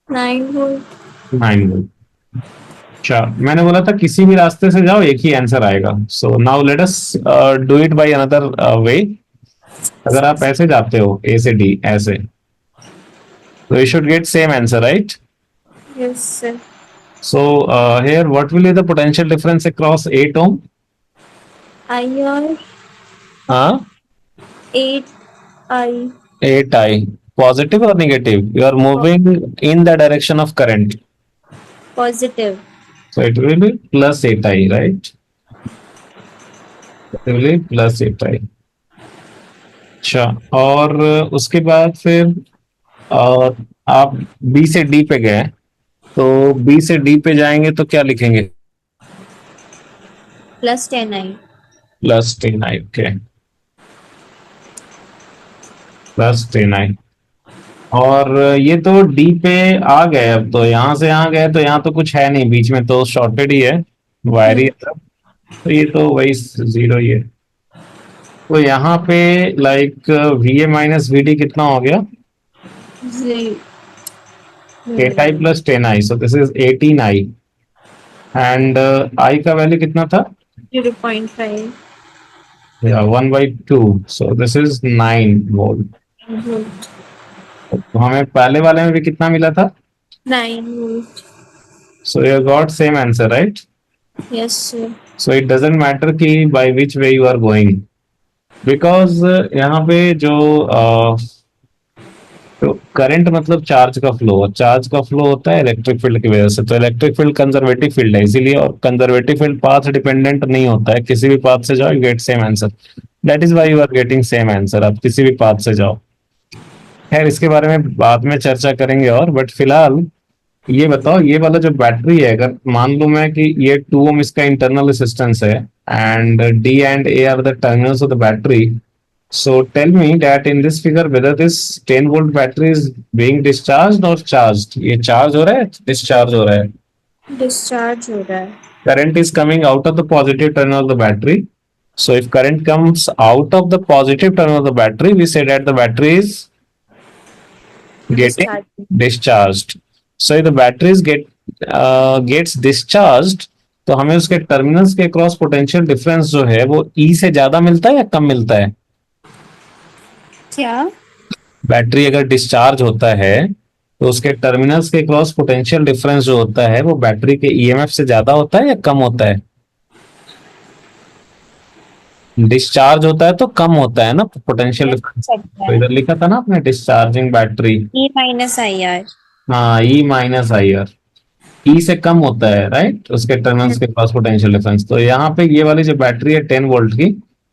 9 वोल्ट। 9 वोल्ट। अच्छा, मैंने बोला था किसी भी रास्ते से जाओ एक ही आंसर आएगा। So now let us do it by another way. अगर आप ऐसे जाते हो ए से डी ऐसे, तो you should get same answer, right? Yes sir. So here what will be the potential difference across 8 ohm? आई और हाँ, 8 आई। 8i. Positive or negative? You are moving in the direction of current. Positive. So it will be plus 8i, right? It will be plus 8i. अच्छा, और उसके बाद फिर आप B से D पे गए, तो बी से डी पे जाएंगे तो क्या लिखेंगे? +10 आई। Plus 10i, okay, plus 10i। और ये तो डी पे आ गए, अब तो यहाँ से यहाँ गए तो यहाँ तो कुछ है नहीं, बीच में तो शॉर्टेड ही है, वायर ही है सब। तो ये तो वही जीरो ही है। तो यहाँ पे like V A minus V D कितना हो गया? जी। 8i plus 10i, so this is 18i। And I का वैल्यू कितना था? 0.5 1/2, so this is 9 volt. Volt. तो हमें पहले वाले में भी कितना मिला था? 9 volt. So you got same answer, right? Yes sir. So it doesn't matter कि by which way you are going, because यहाँ पे जो तो करंट मतलब चार्ज का फ्लो, और चार्ज का फ्लो होता है इलेक्ट्रिक फील्ड की वजह से। तो इलेक्ट्रिक फील्ड कंजर्वेटिव फील्ड है इसीलिए, और कंजर्वेटिव फील्ड पाथ डिपेंडेंट नहीं होता है, किसी भी पाथ से जाओ you get same answer. That is why you are getting same answer, आप किसी भी पाथ से जाओ। खैर इसके बारे में बाद में चर्चा करेंगे, और बट फिलहाल ये बताओ, ये वाला जो बैटरी है, अगर मान लूं मैं कि ये 2 ओम इसका इंटरनल रेजिस्टेंस है, and D and A R the terminals of the battery. So tell me that in this figure whether this 10 volt battery is being discharged or charged? ये charge हो रहा है, discharge हो रहा है? डिस्चार्ज हो रहा है। Current is coming out of the positive terminal of the battery. So if current comes out of the positive terminal of the battery, we say that the battery is getting discharge. discharged. So if the battery is gets discharged, तो हमें उसके terminals के cross potential difference जो है वो ई से ज्यादा मिलता है या कम मिलता है? क्या? बैटरी अगर डिस्चार्ज होता है तो उसके टर्मिनल्स के क्रॉस पोटेंशियल डिफरेंस जो होता है वो बैटरी के ईएमएफ से ज्यादा होता है या कम होता है? डिस्चार्ज होता है तो कम होता है ना पोटेंशियल डिफरेंस। तो इधर लिखा था ना आपने discharging battery. E minus I are. हाँ, ई माइनस आई आर, ई से कम होता है, राइट, उसके टर्मिनल्स के क्रॉस पोटेंशियल डिफरेंस। तो यहाँ पे ये वाली जो बैटरी है 10 वोल्ट की,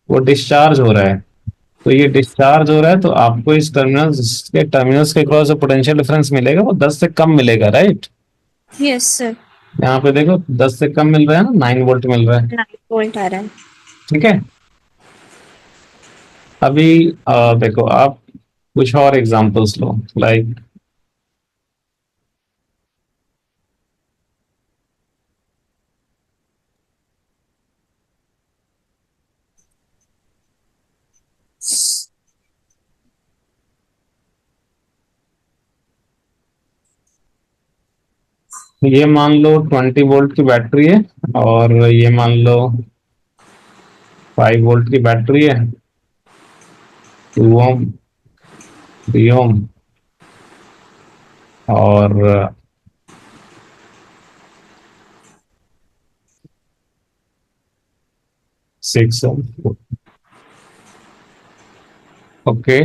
वो डिस्चार्ज हो रहा है। तो ये डिस्चार्ज हो रहा है तो आपको इस टर्मिनल्स के क्रॉस जो पोटेंशियल डिफरेंस मिलेगा वो 10 से कम मिलेगा, राइट? Yes sir. यहाँ पे देखो 10 से कम मिल रहा है ना, 9 वोल्ट मिल रहा है। 9 वोल्ट आ रहा है। ठीक है, अभी देखो आप कुछ और एग्जांपल्स लो, लाइक ये मान लो 20 वोल्ट की बैटरी है, और ये मान लो 5 वोल्ट की बैटरी है, 2 ओम, 3 ओम, और 6 ओम। ओके,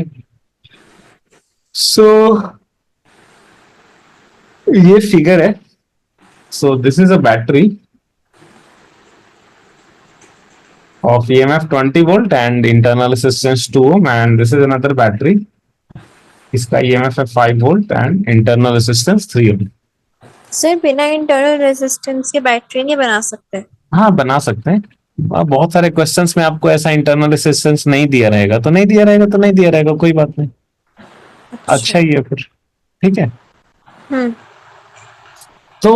सो ये फिगर है। सो this is a battery of EMF 20 volt and internal resistance 2 ohm, and this is another battery, इसका EMF है 5 volt and internal resistance 3 ohm। Sir बिना इंटरनल रेजिस्टेंस के बैटरी नहीं बना सकते? हाँ, बना सकते हैं। बहुत सारे क्वेश्चंस में आपको ऐसा इंटरनल रेजिस्टेंस नहीं दिया रहेगा तो नहीं दिया रहेगा, तो नहीं दिया रहेगा, कोई बात नहीं। अच्छा ही है फिर, ठीक है। हम्म। तो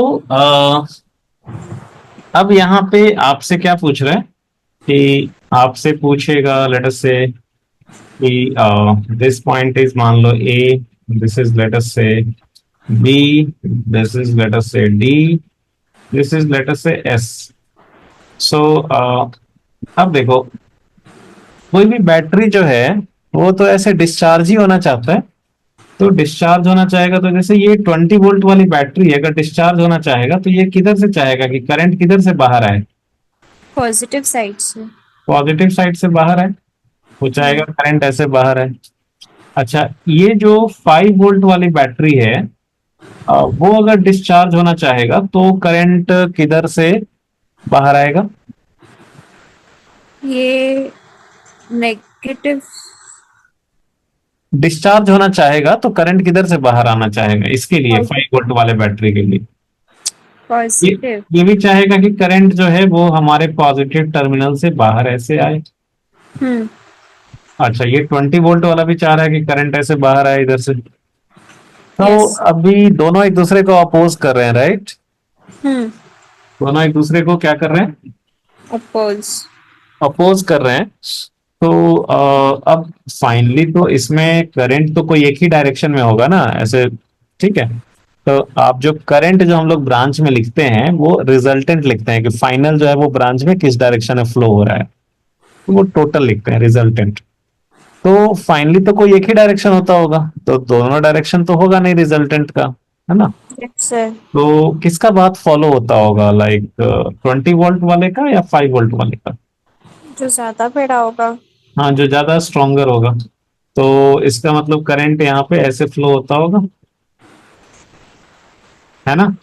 अब यहाँ पे आपसे क्या पूछ रहे हैं कि आपसे पूछेगा, लेट अस से कि दिस पॉइंट इज मान लो A, this is let us say B, this is let us say D, this is let us say S. सो अब देखो, कोई भी बैटरी जो है वो तो ऐसे डिस्चार्ज ही होना चाहता है। तो डिस्चार्ज होना चाहेगा तो जैसे ये 20 वोल्ट वाली बैटरी है, अगर डिस्चार्ज होना चाहेगा तो ये किधर से चाहेगा कि करंट किधर से बाहर आए? पॉजिटिव साइड से। पॉजिटिव साइड से बाहर आए। वो चाहेगा करंट ऐसे बाहर आए। अच्छा, ये जो 5 वोल्ट वाली बैटरी है, वो अगर डिस्चार्ज होना चाहेगा तो करंट किधर से बाहर आएगा? ये नेगेटिव। डिस्चार्ज होना चाहेगा तो करंट किधर से बाहर आना चाहेगा इसके लिए, 5 वोल्ट वाले बैटरी के लिए? ये पॉजिटिव। ये भी चाहेगा कि करंट जो है वो हमारे पॉजिटिव टर्मिनल से बाहर ऐसे आए। हम्म। अच्छा, ये 20 वोल्ट वाला भी चाह रहा है कि करंट ऐसे बाहर आए इधर से। तो यस। अभी दोनों एक दूसरे को अपोज कर रहे हैं, राइट? हम्म। दोनों एक दूसरे को क्या कर रहे हैं? अपोज। अपोज कर रहे हैं। तो अब फाइनली तो इसमें करंट तो कोई एक ही डायरेक्शन में होगा ना ऐसे, ठीक है? तो आप जो करंट जो हम लोग ब्रांच में लिखते हैं वो रिजल्टेंट लिखते हैं कि फाइनल जो है वो ब्रांच में किस डायरेक्शन में फ्लो हो रहा है, तो वो टोटल लिखते हैं रिजल्टेंट। तो फाइनली तो कोई एक ही डायरेक्शन होता होगा, तो दोनों डायरेक्शन तो होगा नहीं रिजल्टेंट का, है ना? Yes sir. तो किसका बात फॉलो होता होगा, लाइक 20 वोल्ट वाले का या 5 वोल्ट वाले का? जो ज्यादा बड़ा होगा। हाँ, जो ज्यादा स्ट्रोंगर होगा। तो इसका मतलब करंट यहाँ पे ऐसे फ्लो होता होगा, है ना?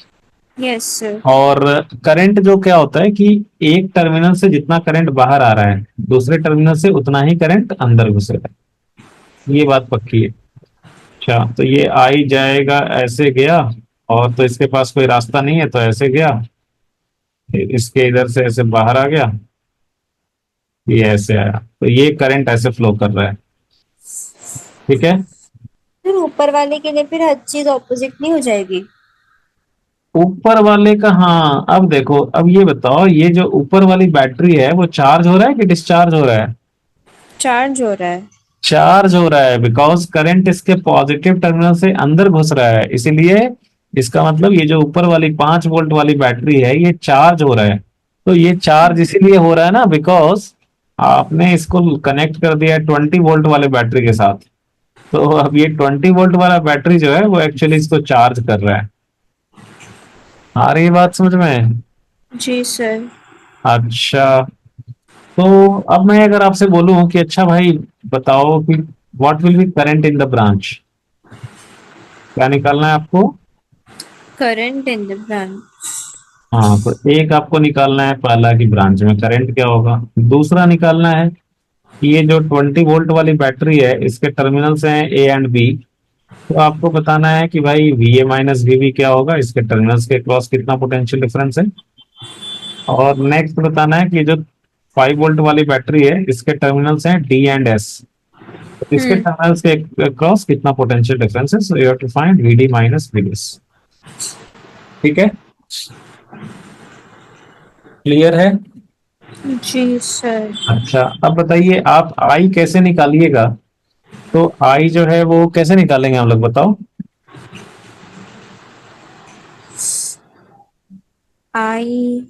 Yes sir. और करंट जो क्या होता है कि एक टर्मिनल से जितना करंट बाहर आ रहा है दूसरे टर्मिनल से उतना ही करंट अंदर घुसेगा। ये बात पक्की है। अच्छा, तो ये आई जाएगा ऐसे गया, और तो इसके पास कोई रास्ता नहीं है तो ऐसे गया, फिर इसके इधर से ऐसे बाहर आ गया, ये ऐसे आया, तो ये करंट ऐसे फ्लो कर रहा है। ठीक है। फिर ऊपर वाले के लिए फिर हर चीज ऑपोजिट नहीं हो जाएगी? ऊपर वाले का, हाँ, अब देखो, अब ये बताओ, ये जो ऊपर वाली बैटरी है वो चार्ज हो रहा है कि डिस्चार्ज हो रहा है? चार्ज हो रहा है। चार्ज हो रहा है, बिकॉज करंट इसके पॉजिटिव टर्मिनल से अंदर घुस रहा है, इसीलिए इसका मतलब ये जो ऊपर वाली 5 वोल्ट वाली बैटरी है ये चार्ज हो रहा है। तो ये चार्ज इसीलिए हो रहा है ना, बिकॉज आपने इसको कनेक्ट कर दिया है 20 वोल्ट वाले बैटरी के साथ। तो अब ये 20 वोल्ट वाला बैटरी जो है वो एक्चुअली इसको चार्ज कर रहा है। आ रही है बात समझ में? जी सर। अच्छा, तो अब मैं अगर आपसे बोलूं कि अच्छा भाई बताओ कि what will be current in the branch, क्या निकालना है आपको? Current in the branch. हाँ, तो एक आपको निकालना है पहला कि ब्रांच में करंट क्या होगा। दूसरा निकालना है कि ये जो 20 वोल्ट वाली बैटरी है इसके टर्मिनल्स हैं ए एंड बी। तो आपको बताना है कि भाई V A minus V B क्या होगा, इसके टर्मिनल्स के क्रॉस कितना पोटेंशियल डिफरेंस है। और नेक्स्ट बताना है कि जो 5 वोल्ट वाली बैटरी है इसके टर्मिनल्स हैं डी एंड एस, इसके हम्म। टर्मिनल्स के क्रॉस कितना पोटेंशियल डिफरेंस है। So you have to find V D minus V this. ठीक है, क्लियर है? जी सर। अच्छा, अब बताइए आप आई कैसे निकालिएगा? तो आई जो है वो कैसे निकालेंगे हम लोग, बताओ? आई।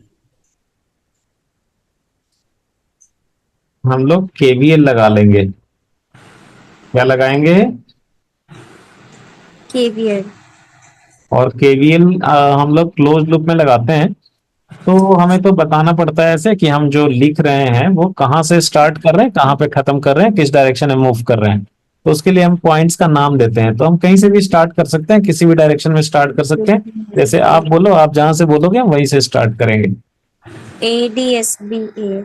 हम लोग केवीएल लगा लेंगे। क्या लगाएंगे? केवीएल। और केवीएल हम लोग क्लोज लूप में लगाते हैं। तो हमें तो बताना पड़ता है ऐसे कि हम जो लिख रहे हैं वो कहाँ से स्टार्ट कर रहे हैं, कहाँ पे खत्म कर रहे हैं, किस डायरेक्शन में मूव कर रहे हैं। तो उसके लिए हम पॉइंट्स का नाम देते हैं। तो हम कहीं से भी स्टार्ट कर सकते हैं, किसी भी डायरेक्शन में स्टार्ट कर सकते हैं। जैसे आप बोलो, आप जहां से बोलोगे हम वहीं से स्टार्ट करेंगे। ADSBA।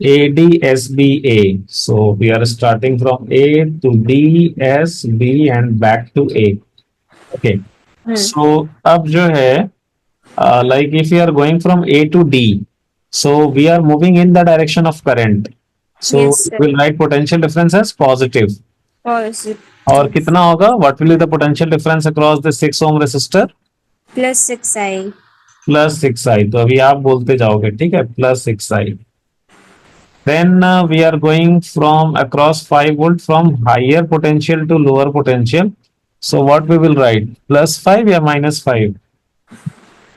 ADSBA. So we are starting from A to D, S, B and back to A. Okay. Hmm. So अब जो है, like if we are going from A to D, so we are moving in the direction of current. So yes we sir. will write potential difference as positive. और positive. कितना होगा? What will be the potential difference across the 6 ohm resistor? +6I। +6i. तो अभी आप बोलते जाओगे, ठीक है, +6i. Then we are going from across 5 volt from higher potential to lower potential. So what we will write? Plus 5 or minus 5?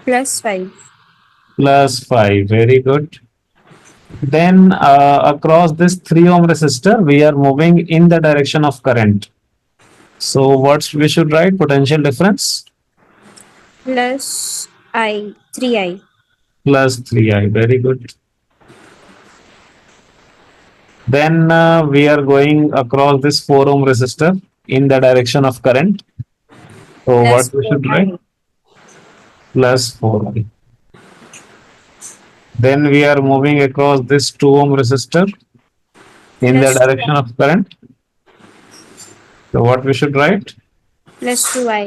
+5. Plus 5. Very good. Then across this 3 ohm resistor, we are moving in the direction of current. So what we should write? Potential difference? +I, 3I. Plus 3i. Very good. Then we are going across this 4 ohm resistor in the direction of current. So what we should write? +4I. Plus 4i. Then we are moving across this 2 ohm resistor in the direction +2I. of current. So what we should write? +2I.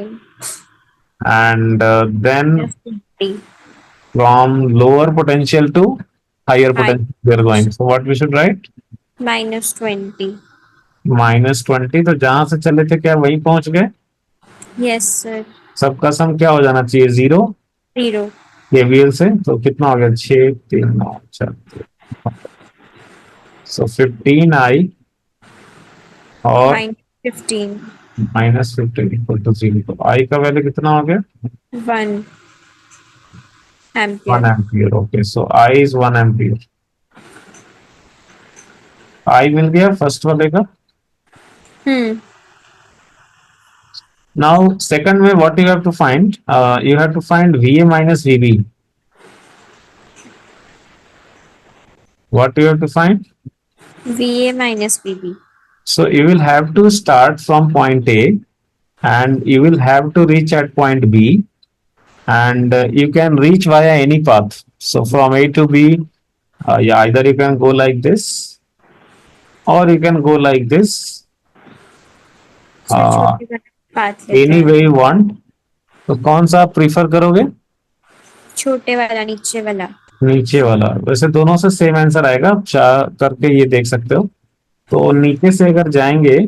And then +20. from lower potential to higher I. potential we are going. So what we should write? -20. -20. तो जहां से चले थे क्या वहीं पहुंच गए? Yes, sir. सबका सम क्या हो जाना चाहिए? 0 0. केवीएल से। तो कितना हो गया? 6 3 9 4। सो 15i और -15. -15 इक्वल टू 0। तो आई का वैल्यू कितना हो गया? 1 1 ampere. Ampere. Okay, so I is 1 ampere. I मिल गया फर्स्ट वाले का। Hmm. नाउ सेकंड में what you have to find? You have to find VA minus VB. What you have to find? VA minus VB. So you will have to start from point A and you will have to reach at point B, and you can reach via any path. So from A to B, yeah, either you can go like this or you can go like this. So छोटे वाला path लेते Any हैं. way you want. तो कौन सा आप prefer करोगे? छोटे वाला, नीचे वाला. नीचे वाला। वैसे दोनों से सेम आंसर आएगा, आप करके ये देख सकते हो। तो नीचे से अगर जाएंगे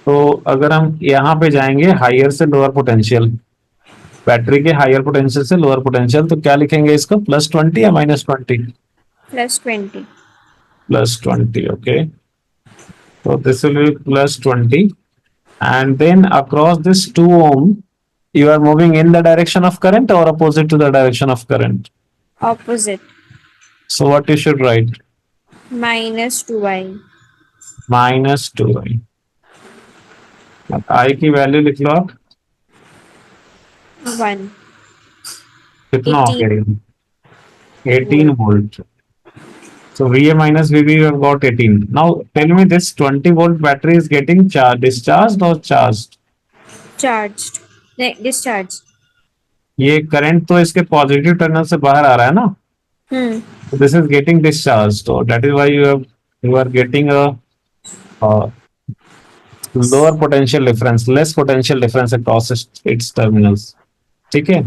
तो अगर हम यहाँ पे जाएंगे हायर से लोअर पोटेंशियल, बैटरी के हायर पोटेंशियल से लोअर पोटेंशियल, तो क्या लिखेंगे इसको? +20 या -20? +20. +20, okay. So this will be +20, and then across this 2 ohm you are moving in the direction of current or opposite to the direction of current? Opposite. So what you should write? -2I. -2i। I की value लिख लो आप। 1. कितना हो 18 गया? 18 volt. So VA minus VB you have got 18. Now tell me, this 20 volt battery is getting discharged or charged? charged. Discharged. ये current तो इसके positive terminal से बाहर आ रहा है ना, Hmm. so this is getting discharged, so that is why you are getting a lower potential difference, less potential difference across its terminals. ठीक है।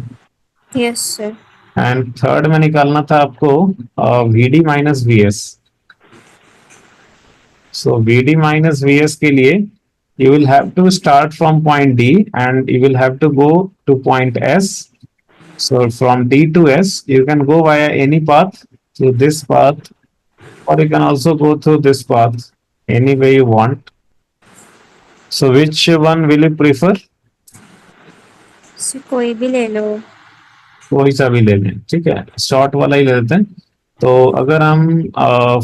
Yes, sir. एंड थर्ड में निकालना था आपको VD माइनस VS। सो VD माइनस VS के लिए you will have to start from point D and you will have to go to point S. So from D to S you can go via any path, through this path, or you can also go through this path, any way you want. So which one will you prefer? So कोई भी ले लो. कोई सा भी ले लें, ठीक है, शॉर्ट वाला ही ले लेते हैं। तो अगर हम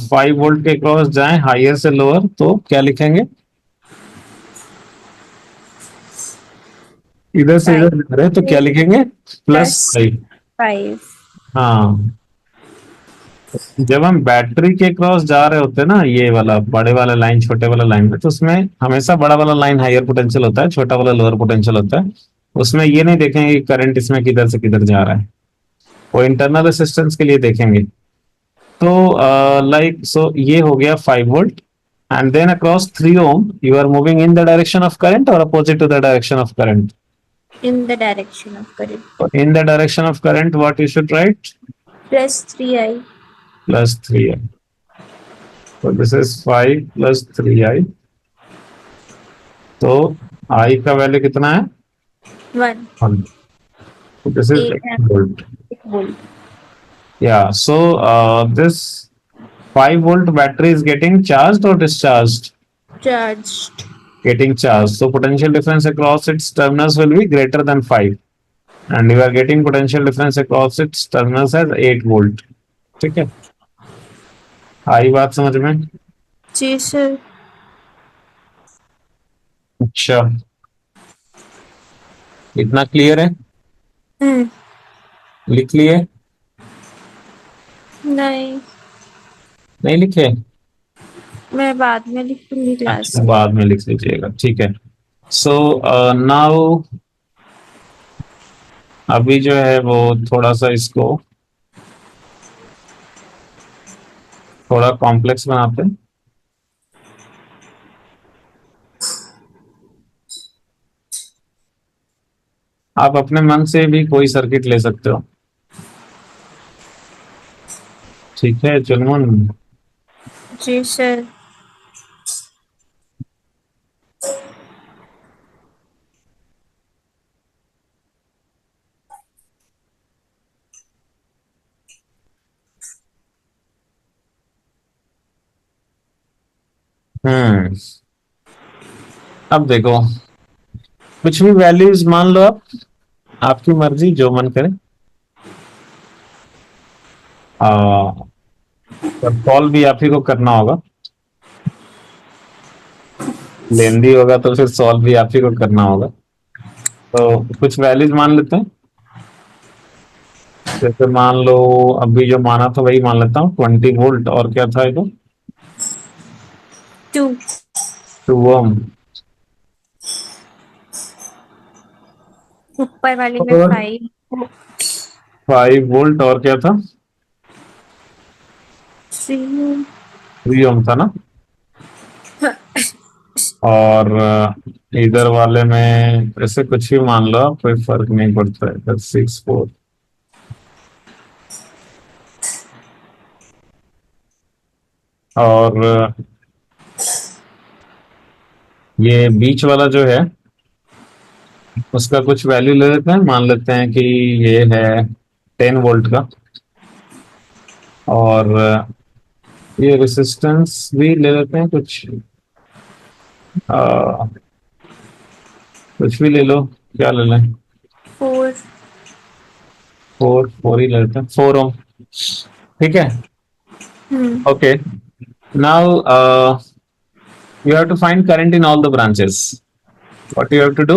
5 वोल्ट के क्रॉस जाएं हायर से लोअर तो क्या लिखेंगे? इधर से इधर जा रहे हैं तो क्या लिखेंगे? +5। 5. हाँ, जब हम बैटरी के क्रॉस जा रहे होते हैं ना, ये वाला बड़े वाला लाइन छोटे वाला लाइन में, तो उसमें हमेशा बड़ा वाला लाइन हायर पोटेंशियल होता है, छोटा वाला लोअर पोटेंशियल होता है। उसमें ये नहीं देखेंगे कि करंट इसमें किधर से किधर जा रहा है, वो इंटरनल असिस्टेंस के लिए देखेंगे। तो लाइक सो ये हो गया 5 volt, and then across 3 ohm you are moving in the direction of current और opposite to the direction of current? In the direction of current. In the direction of current, what you should write? +3I. +3i. So this is 5 plus 3i. तो i का वैल्यू कितना है? 1. 1. So this is 8 8 volt. volt. Yeah. So this 5 volt battery is getting charged or discharged? Charged. Getting charged. So potential difference across its terminals will be greater than 5. And you are getting potential difference across its terminals as 8 volt. ठीक है, आई बात समझ में? जी sir. अच्छा, इतना clear है? लिख लिए? नहीं, नहीं लिखे? मैं बाद में लिखूंगी क्लास अच्छा, में। बाद में लिख लीजिएगा, ठीक है। सो नाउ अभी जो है वो थोड़ा सा इसको थोड़ा कॉम्प्लेक्स बनाते हैं। आप अपने मन से भी कोई सर्किट ले सकते हो, ठीक है चुनमुन? जी सर। हम्म, अब देखो, कुछ भी वैल्यूज मान लो आप, आपकी मर्जी, जो मन करे। पर सॉल्व भी आप ही को करना होगा, लेंदी होगा तो फिर सॉल्व भी आप ही को करना होगा। तो कुछ वैल्यूज मान लेते हैं। जैसे मान लो, अभी जो माना था वही मान लेता हूँ, 20 वोल्ट, और क्या था ये तो? 2। 2 ओम। ऊपर वाले में और 5। 5 वोल्ट, और क्या था? 3। 3 ओम था ना? और इधर वाले में ऐसे कुछ भी मान लो, कोई फर्क नहीं पड़ता है। 6 4। और ये बीच वाला जो है उसका कुछ वैल्यू ले लेते हैं, मान लेते हैं कि ये है 10 वोल्ट का। और ये रेसिस्टेंस भी ले लेते हैं कुछ, कुछ भी ले लो, क्या ले लें? 4। 4 ही ले लेते हैं, 4 ओम, ठीक है। Okay, now you have to find current in all the branches. What you have to do?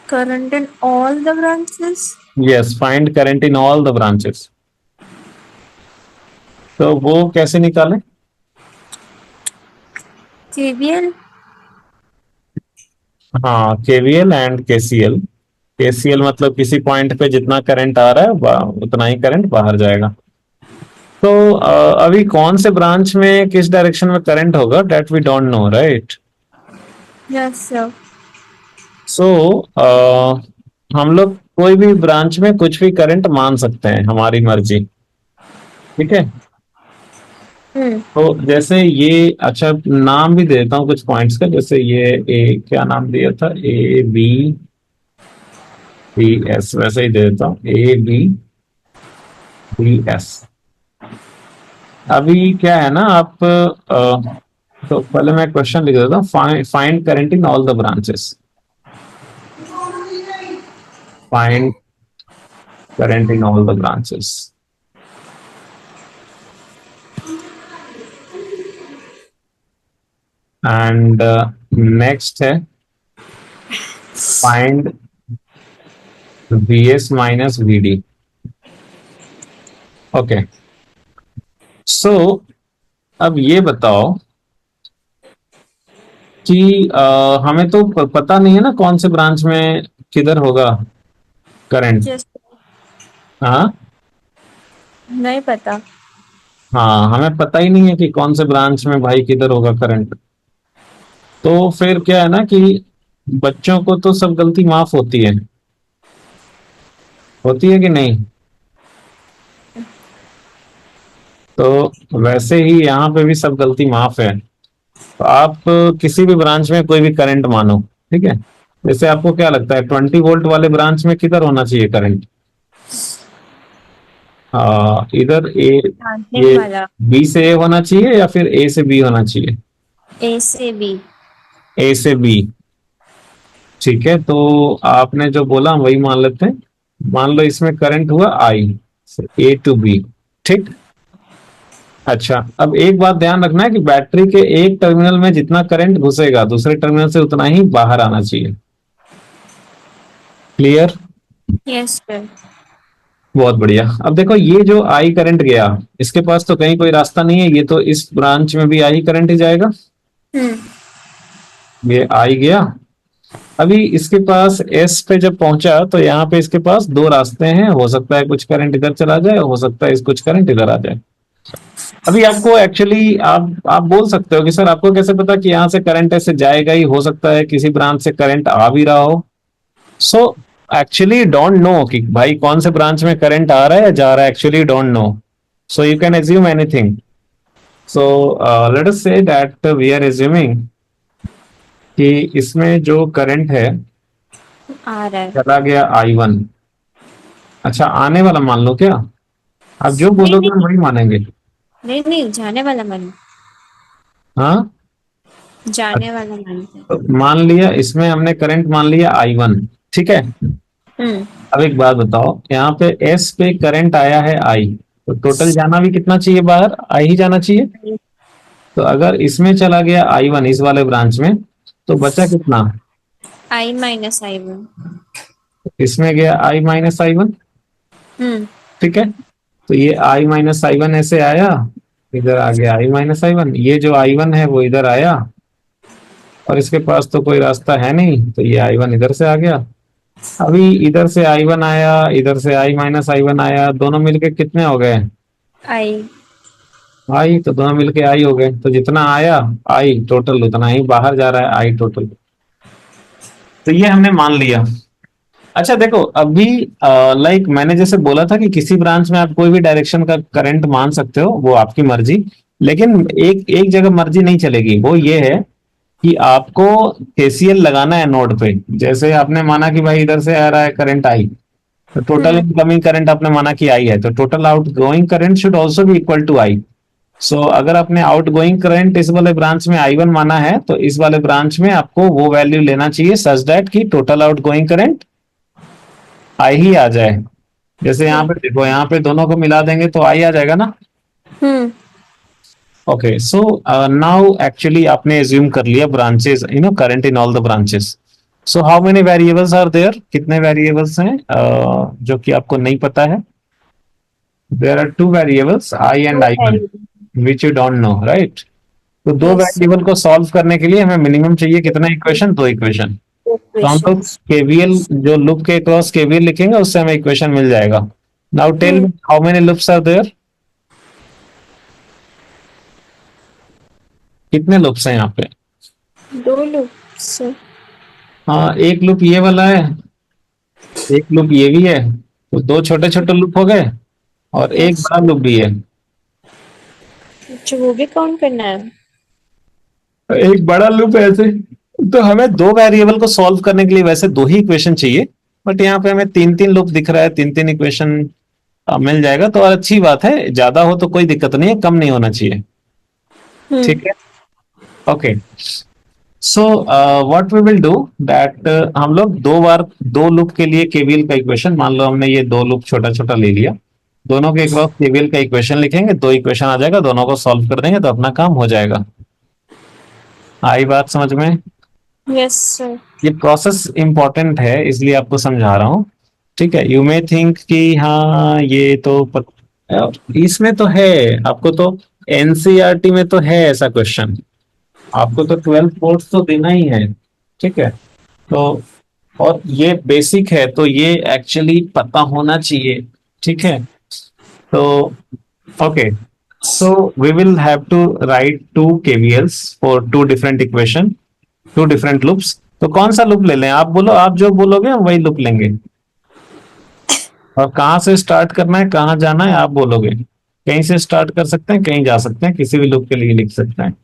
Current in all the branches. Yes, find current in all the branches. तो वो कैसे निकालें? KVL. हाँ, KVL एंड KCL। KCL मतलब किसी point पे जितना current आ रहा है उतना ही करंट बाहर जाएगा। तो अभी कौन से ब्रांच में किस डायरेक्शन में करंट होगा, that we don't know, right? Yes sir. So हम लोग कोई भी ब्रांच में कुछ भी करंट मान सकते हैं, हमारी मर्जी, ठीक है। तो जैसे ये, अच्छा नाम भी देता हूँ कुछ पॉइंट्स का, जैसे ये ए, क्या नाम दिया था, ABBS, वैसे ही दे देता हूँ, ABBS। अभी क्या है ना, आप तो पहले मैं क्वेश्चन लिख देता हूँ, find current in all the branches. Find current in all the branches. And next है find VS minus VD। Okay, so अब ये बताओ कि हमें तो पता नहीं है ना कौन से ब्रांच में किधर होगा करंट। Yes. हाँ, नहीं पता। हाँ, हमें पता ही नहीं है कि कौन से ब्रांच में भाई किधर होगा करंट। तो फिर क्या है ना कि बच्चों को तो सब गलती माफ होती है कि नहीं? तो वैसे ही यहाँ पे भी सब गलती माफ है। तो आप किसी भी ब्रांच में कोई भी करंट मानो, ठीक है। जैसे आपको क्या लगता है 20 वोल्ट वाले ब्रांच में किधर होना चाहिए करंट? इधर ए, चार्जिंग ये वाला। बी से ए होना चाहिए या फिर ए से बी होना चाहिए? ए से बी। ए से बी। ठीक है, तो आपने जो बोला हम वही मान लेते हैं। मान लो इसमें करंट हुआ आई, ए टू बी। ठीक। अच्छा, अब एक बात ध्यान रखना है कि बैटरी के एक टर्मिनल में जितना करंट घुसेगा दूसरे टर्मिनल से उतना ही बाहर आना चाहिए। क्लियर? Yes sir. बहुत बढ़िया। अब देखो ये जो आई करंट गया, इसके पास तो कहीं कोई रास्ता नहीं है, ये तो इस ब्रांच में भी आई करंट ही जाएगा। हम्म। ये आई गया। अभी इसके पास एस पे जब पहुंचा तो यहाँ पे इसके पास दो रास्ते हैं, हो सकता है कुछ करंट इधर चला जाए, हो सकता है कुछ करंट इधर आ जाए। अभी आपको एक्चुअली आप बोल सकते हो कि सर आपको कैसे पता कि यहाँ से करंट ऐसे जाएगा ही, हो सकता है किसी ब्रांच से करंट आ भी रहा हो। सो एक्चुअली डोंट नो कि भाई कौन से ब्रांच में करंट आ रहा है या जा रहा है, actually don't know. So you can assume anything. So let us say that we are assuming कि इसमें जो करंट है आ रहा है। चला गया I1। अच्छा, आने वाला मान लो क्या? आप जो नहीं बोलोगे हम नहीं वही मानेंगे। नहीं नहीं, जाने वाला मन। हाँ। जाने वाला मानते हैं। तो मान लिया इसमें हमने करंट मान लिया I1। ठीक है। हम्म। अब एक बात बताओ, यहाँ पे एस पे करंट आया है आई, तो टोटल जाना भी कितना चाहिए बाहर? आई ही जाना चाहिए। तो अगर इसमें चला गया I1 इस वाले ब्रांच में, तो बचा कितना? आई माइनस आई वन। इसमें गया I माइनस I1। हम्म। ठीक है। तो ये I माइनस I1 ऐसे आया, इधर आ गया I माइनस I1, ये जो I1 है वो इधर आया, और इसके पास तो कोई रास्ता है नहीं, तो ये I1 इधर से आ गया। अभी इधर से I1 आया, इधर से I माइनस I1 आया, दोनों मिलके कितने हो गए? आई। आई, तो दोनों मिलके आई हो गए, तो जितना आया आई टोटल उतना ही बाहर जा रहा है आई टोटल। तो ये हमने मान लिया। अच्छा देखो, अभी लाइक मैंने जैसे बोला था कि किसी ब्रांच में आप कोई भी डायरेक्शन का करंट मान सकते हो, वो आपकी मर्जी। लेकिन एक एक जगह मर्जी नहीं चलेगी, वो ये है कि आपको केसीएल लगाना है नोड पे। जैसे आपने माना कि भाई इधर से आ रहा है करंट आई, तो टोटल हम्म। इनकमिंग करंट आपने माना कि आई है, तो total out going current should also भी इक्वल टू आई। सो अगर आपने आउट गोइंग करंट इस वाले ब्रांच में I1 माना है, तो इस वाले ब्रांच में आपको वो वैल्यू लेना चाहिए सच दैट कि total out going current I ही आ जाए। जैसे यहाँ पे देखो, यहाँ पे दोनों को मिला देंगे तो आई आ जाएगा ना। Hmm. Okay, so now actually आपने एज्यूम कर लिया branches, current in all the branches. So how many variables are there? कितने वेरिएबल्स हैं जो कि आपको नहीं पता है? There are two variables I and I1 which you don't know, right? तो दो यस सर। वेरिएबल को सॉल्व करने के लिए हमें मिनिमम चाहिए कितना इक्वेशन? दो इक्वेशन। दो तो हम लोग क्वेश्चंस। केवीएल, जो लूप के क्रॉस केवीएल लिखेंगे उससे हमें इक्वेशन मिल जाएगा। Now tell me hmm. How many loops are there? कितने लूप्स हैं यहाँ पे? दो लूप्स। हाँ, एक लूप ये वाला है, एक लूप ये भी है, तो दो छोटे छोटे लूप हो गए, और एक यस। बड़ा लूप भी है। अच्छा, वो भी काउंट करना है। एक बड़ा लूप है ऐसे। तो हमें दो वेरिएबल को सॉल्व करने के लिए वैसे दो ही इक्वेशन चाहिए, बट यहाँ पे हमें तीन तीन लूप दिख रहा है, तीन तीन इक्वेशन मिल जाएगा तो और अच्छी बात है। ज्यादा हो तो कोई दिक्कत नहीं है, कम नहीं होना चाहिए। हम्म। ठीक है। Okay. So what we will do that, हम लोग दो बार दो लूप के लिए केवीएल का इक्वेशन, मान लो हमने ये दो लूप छोटा छोटा ले लिया, दोनों के क्रॉस केवीएल का इक्वेशन लिखेंगे, दो इक्वेशन आ जाएगा, दोनों को सॉल्व कर देंगे तो अपना काम हो जाएगा। आई बात समझ में? Yes sir. ये प्रोसेस इंपॉर्टेंट है इसलिए आपको समझा रहा हूँ। ठीक है, यू मे थिंक कि हाँ ये तो इसमें तो है, आपको तो एनसीईआरटी में तो है ऐसा क्वेश्चन, आपको तो 12 कोर्स तो देना ही है। ठीक है। तो और ये बेसिक है तो ये एक्चुअली पता होना चाहिए। ठीक है। तो okay, so we will have to write two KVLs for two different equation, two different loops. तो कौन सा लूप ले लें? आप बोलो, आप जो बोलोगे हम वही लूप लेंगे। और कहाँ से स्टार्ट करना है, कहाँ जाना है, आप बोलोगे। कहीं से स्टार्ट कर सकते हैं, कहीं जा सकते हैं, किसी भी लूप के लिए लिख सकते हैं।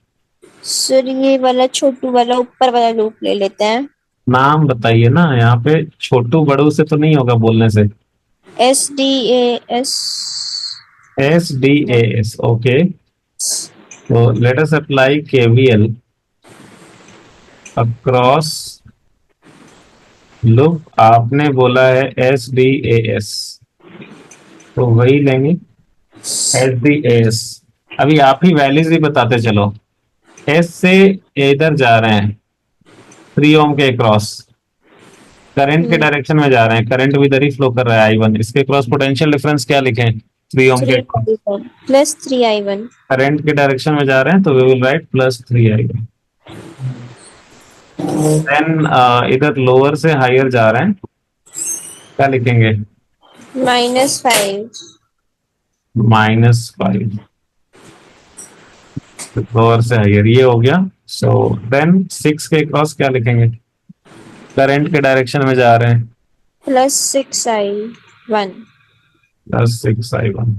सर ये वाला छोटू वाला ऊपर वाला लूप ले लेते हैं। नाम बताइए ना, यहाँ पे छोटू बड़ू से तो नहीं होगा बोलने से। S D A S. S D A S, okay. तो let us apply KVL across loop. आपने बोला है एस डी ए एस, तो वही लेंगे एस डी ए एस। अभी आप ही वैल्यूज ही बताते चलो। एस से इधर जा रहे हैं 3 ओम के क्रॉस, करंट के डायरेक्शन में जा रहे हैं, करंट भी इधर ही फ्लो कर रहा है आई वन। इसके क्रॉस पोटेंशियल डिफरेंस क्या लिखें? 3 ओम के 3i1 प्लस 3i1। करंट के डायरेक्शन में जा रहे हैं तो we will write +3i1। Then इधर लोअर से हायर जा रहे हैं, क्या लिखेंगे? -5। -5। लोअर से हायर ये हो गया। सो देन 6 के क्रॉस क्या लिखेंगे? करंट के डायरेक्शन में जा रहे हैं, +6i1। +6i1।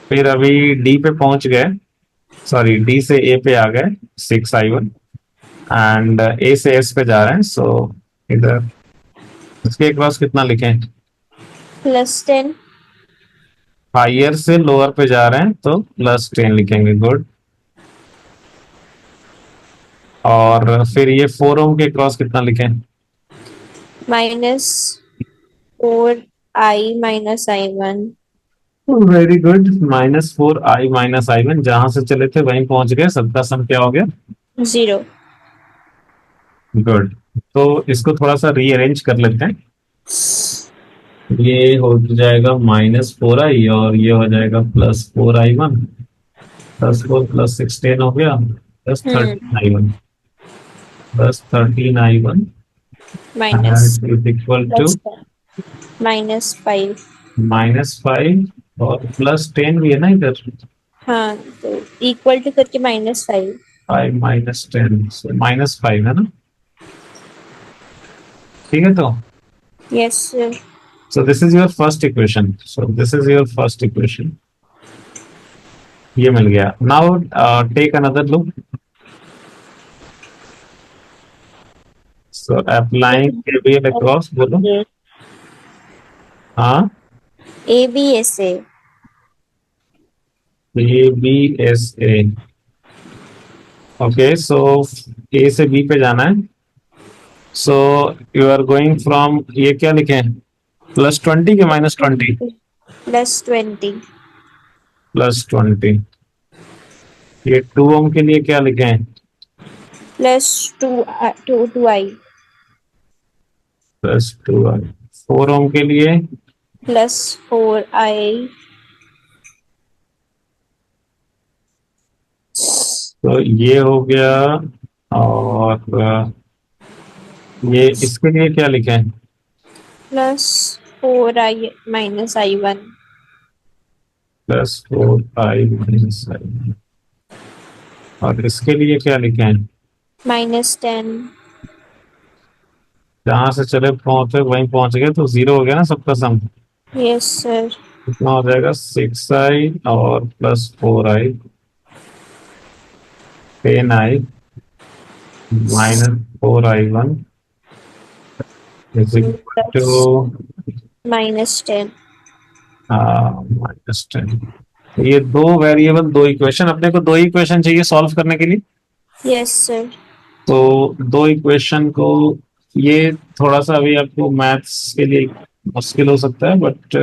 फिर अभी डी पे पहुंच गए, सॉरी डी से ए पे आ गए 6i1, एंड ए से एस पे जा रहे हैं। सो इधर इसके क्रॉस कितना लिखें? +10। हायर से लोअर पे जा रहे हैं तो +10 लिखेंगे, गुड। और फिर ये 4 ओम के क्रॉस कितना लिखें? -4i-i1। Very good, -4i-i1। जहां से चले थे वहीं पहुंच गए, सबका सम क्या हो गया? 0। गुड। तो इसको थोड़ा सा रीअरेंज कर लेते हैं। ये हो जाएगा -4i और ये हो जाएगा +4i1, +4 +16 हो गया, +13i1, +13i1 minus is equal to -5। -5 और +10 भी है ना इधर, हाँ, तो इक्वल टू करके -5। 5 - 10, -5 है ना? ठीक है। तो yes sir. so this is your first equation, so this is your first equation, ये मिल गया। now take another look, so applying KVL across, बोलो। हाँ, ABSA। ABSA, okay. So A से बी पे जाना है। So you are going from, ये क्या लिखे? +20 के -20? +20। +20। ये 2 ओम के लिए क्या लिखे? +2i। +2i। 4 ओम के लिए +4i। तो ये हो गया। और ये इसके लिए क्या लिखे हैं? +4i-i1। +4i-i। और इसके लिए क्या लिखे हैं? -10। जहां से चले पहुंचे वहीं पहुंच गए, तो 0 हो गया ना सबका सम। Yes sir. कितना हो जाएगा? 6i और +4i, 10i -4i1 is equal to -10। -10। ये दो वेरिएबल, दो इक्वेशन, अपने को दो इक्वेशन चाहिए सॉल्व करने के लिए। Yes sir. तो दो इक्वेशन को, ये थोड़ा सा अभी आपको मैथ्स के लिए मुश्किल हो सकता है, बट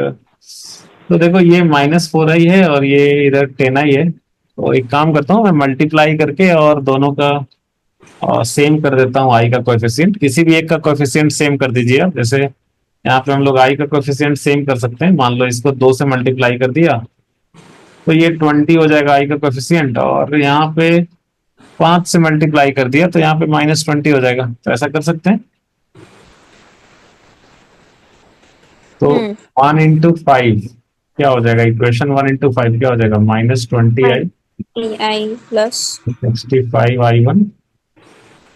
तो देखो ये -4i है और ये इधर 10i है। तो एक काम करता हूँ, मैं मल्टीप्लाई करके और दोनों का सेम कर देता हूँ। आई का कोएफिशिएंट, किसी भी एक का कोएफिशिएंट सेम कर दीजिए आप। जैसे यहाँ पे हम लोग आई का कोएफिशिएंट सेम कर सकते हैं। मान लो इसको 2 से मल्टीप्लाई कर दिया तो ये 20 हो जाएगा आई का कोएफिशिएंट, और यहाँ पे 5 से मल्टीप्लाई कर दिया तो यहाँ पे -20 हो जाएगा। तो ऐसा कर सकते हैं। तो 1 × 5 क्या हो जाएगा? इक्वेशन 1 × 5 क्या हो जाएगा? -20i i plus 65i1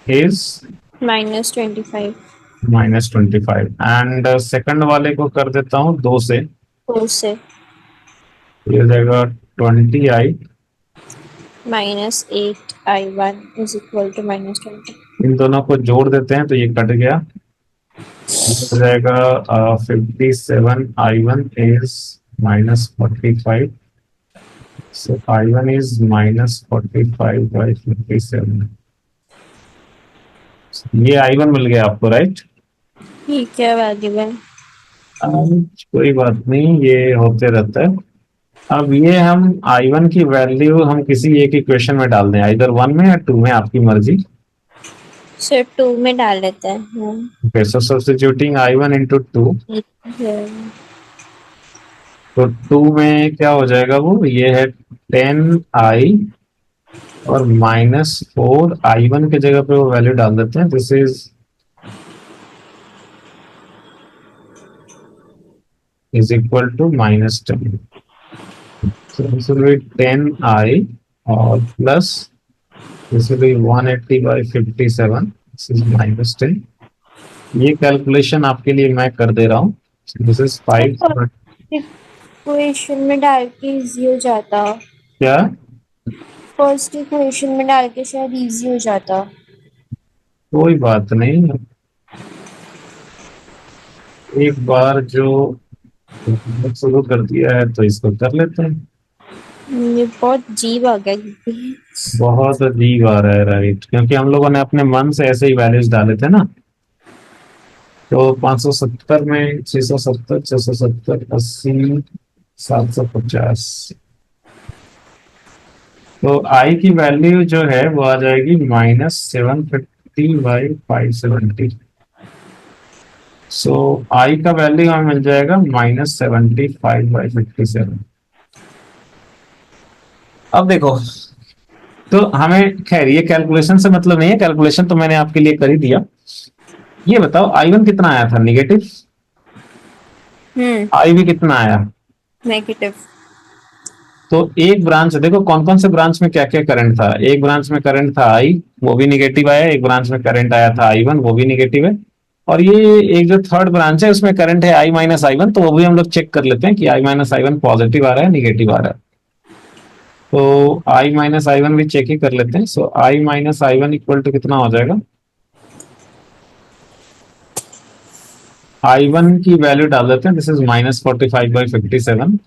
is -25। -25। And second वाले को कर देता हूँ 2 से, 2 से ये हो जाएगा 20i। -8i1 is equal to -20। इन दोनों को जोड़ देते हैं तो ये कट गया, ये हो जाएगा 57i1 is -45. So I1 is -45/57. ये I1 मिल गया आपको, राइट? ठीक है, वैल्यू है। कोई बात नहीं, ये होते रहता है। अब ये हम I1 की वैल्यू हम किसी एक इक्वेशन में डाल दें, आइदर 1 में या 2 में, आपकी मर्जी। सिर्फ 2 में डाल लेते हैं। Okay, so substituting I1 into 2, ठीक है। तो 2 में क्या हो जाएगा, वो ये है 10I और -4 I1 की जगह पे वो वैल्यू डाल देते हैं। This is equal to -10। So this will be 10I और plus this will be 180/57। This is -10। ये कैलकुलेशन आपके लिए मैं कर दे रहा हूँ। This is 5। इक्वेशन में डाल के इजी हो जाता। क्या? फर्स्ट इक्वेशन में डाल के शायद इजी हो जाता। कोई बात नहीं, एक बार जो शुरू कर दिया है तो इसको कर लेते हैं। ये बहुत अजीब आ गया क्योंकि बहुत अजीब आ रहा है, राइट, क्योंकि हम लोगों ने अपने मन से ऐसे ही वैल्यूज डाले थे ना। तो 570 में 670, 670, 80, 750। तो आई की वैल्यू जो है वो आ जाएगी -750/570। सो आई का वैल्यू हमें मिल जाएगा -75/57। अब देखो, तो हमें खैर ये कैलकुलेशन से मतलब नहीं है, कैलकुलेशन तो मैंने आपके लिए कर ही दिया। ये बताओ I1 कितना आया था, निगेटिव? आई भी कितना आया? नेगेटिव। तो एक ब्रांच देखो, कौन कौन से ब्रांच में क्या क्या करंट था। एक ब्रांच में करंट था I, वो भी निगेटिव आया। एक ब्रांच में करंट आया था I1, वो भी निगेटिव है। और ये एक जो थर्ड ब्रांच है उसमें करंट है I-I1, तो वो भी हम लोग चेक कर लेते हैं कि I-I1 पॉजिटिव आ रहा है, निगेटिव आ रहा है। तो I-I1 भी चेक ही कर लेते हैं। सो I-I1 इक्वल टू कितना हो जाएगा? I1 की वैल्यू डाल देते हैं। This is -45/57।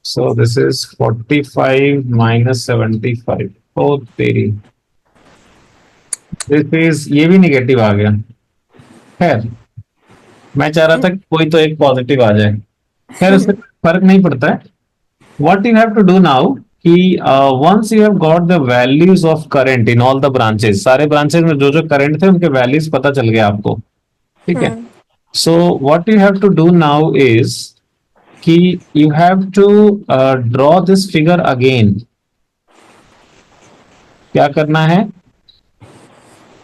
So this is 45 -75। ओ तेरी, दिस इज, ये भी निगेटिव आ गया। खैर, मैं चाह रहा था कि कोई तो एक पॉजिटिव आ जाए। खैर, उससे फर्क नहीं पड़ता है। What you have to do now कि once you have got the values of current in all the branches, सारे ब्रांचेस में जो जो करंट थे उनके वैल्यूज पता चल गया आपको, ठीक है? So what you have to do now is कि you have to draw this figure again. क्या करना है?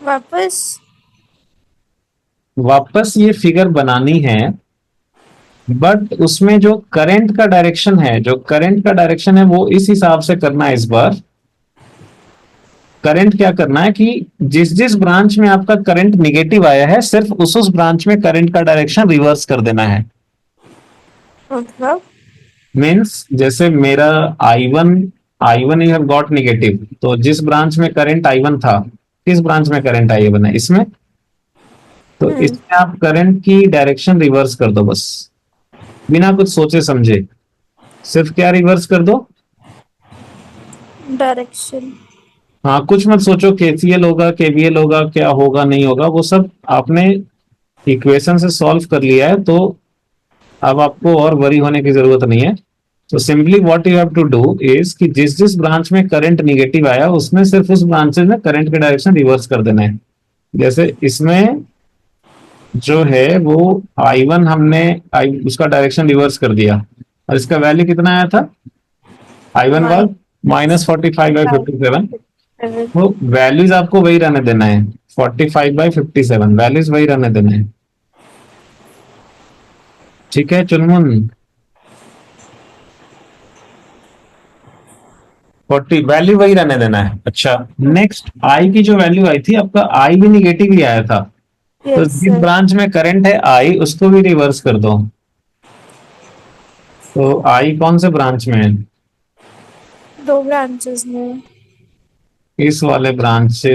वापस वापस ये फिगर बनानी है, बट उसमें जो करंट का डायरेक्शन है, जो करंट का डायरेक्शन है वो इस हिसाब से करना है। इस बार करंट क्या करना है कि जिस जिस ब्रांच में आपका करंट निगेटिव आया है, सिर्फ उस ब्रांच में करंट का डायरेक्शन रिवर्स कर देना है। मतलब मीन्स जैसे मेरा I1, I1 you have got negative, तो जिस ब्रांच में करंट I1 था, किस ब्रांच में करंट I1 है, इसमें। तो इसमें आप करंट की डायरेक्शन रिवर्स कर दो, बस बिना कुछ सोचे समझे। सिर्फ क्या रिवर्स कर दो? डायरेक्शन। हाँ, कुछ मत सोचो KCL होगा, KVL होगा, क्या होगा नहीं होगा, वो सब आपने इक्वेशन से सॉल्व कर लिया है, तो अब आपको और वरी होने की जरूरत नहीं है। तो simply what you have to do is कि जिस जिस ब्रांच में करंट निगेटिव आया उसमें सिर्फ उस ब्रांचेस में करंट के डायरेक्शन रिवर्स कर देना है। जैसे इसमें जो है वो I1 हमने उसका डायरेक्शन रिवर्स कर दिया, और इसका वैल्यू कितना आया था? I1 was -45/57। तो वैल्यूज आपको वही रहने देना है, 45/57 वैल्यूज वही रहने देना है। ठीक है चुनमुन, 40 वैल्यू वही रहने देना है। अच्छा, नेक्स्ट आई की जो वैल्यू आई थी, आपका आई भी निगेटिव ही आया था। तो यस जिस सर। ब्रांच में करंट है आई, उसको भी रिवर्स कर दो। तो आई कौन से ब्रांच में है? 2 ब्रांचेस में। इस वाले ब्रांच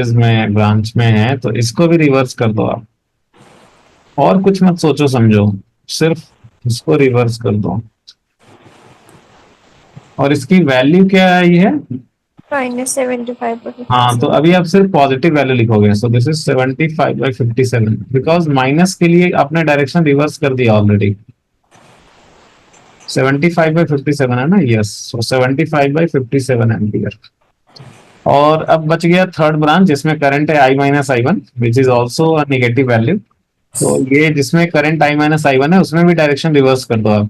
में है, तो इसको भी रिवर्स कर दो आप। और कुछ मत सोचो समझो, सिर्फ इसको रिवर्स कर दो। और इसकी वैल्यू क्या आई है? -75/57। हाँ, तो अभी आप सिर्फ पॉजिटिव वैल्यू लिखोगे। सो दिस इज 75/57, बिकॉज माइनस के लिए आपने डायरेक्शन रिवर्स कर दिया ऑलरेडी। 75/57 है ना? यस, सो 75/57 एम्पियर। और अब बच गया थर्ड ब्रांच जिसमें करंट है I-I1, which is also a negative value. तो ये जिसमें करंट I-I1 है उसमें भी डायरेक्शन रिवर्स कर दो आप।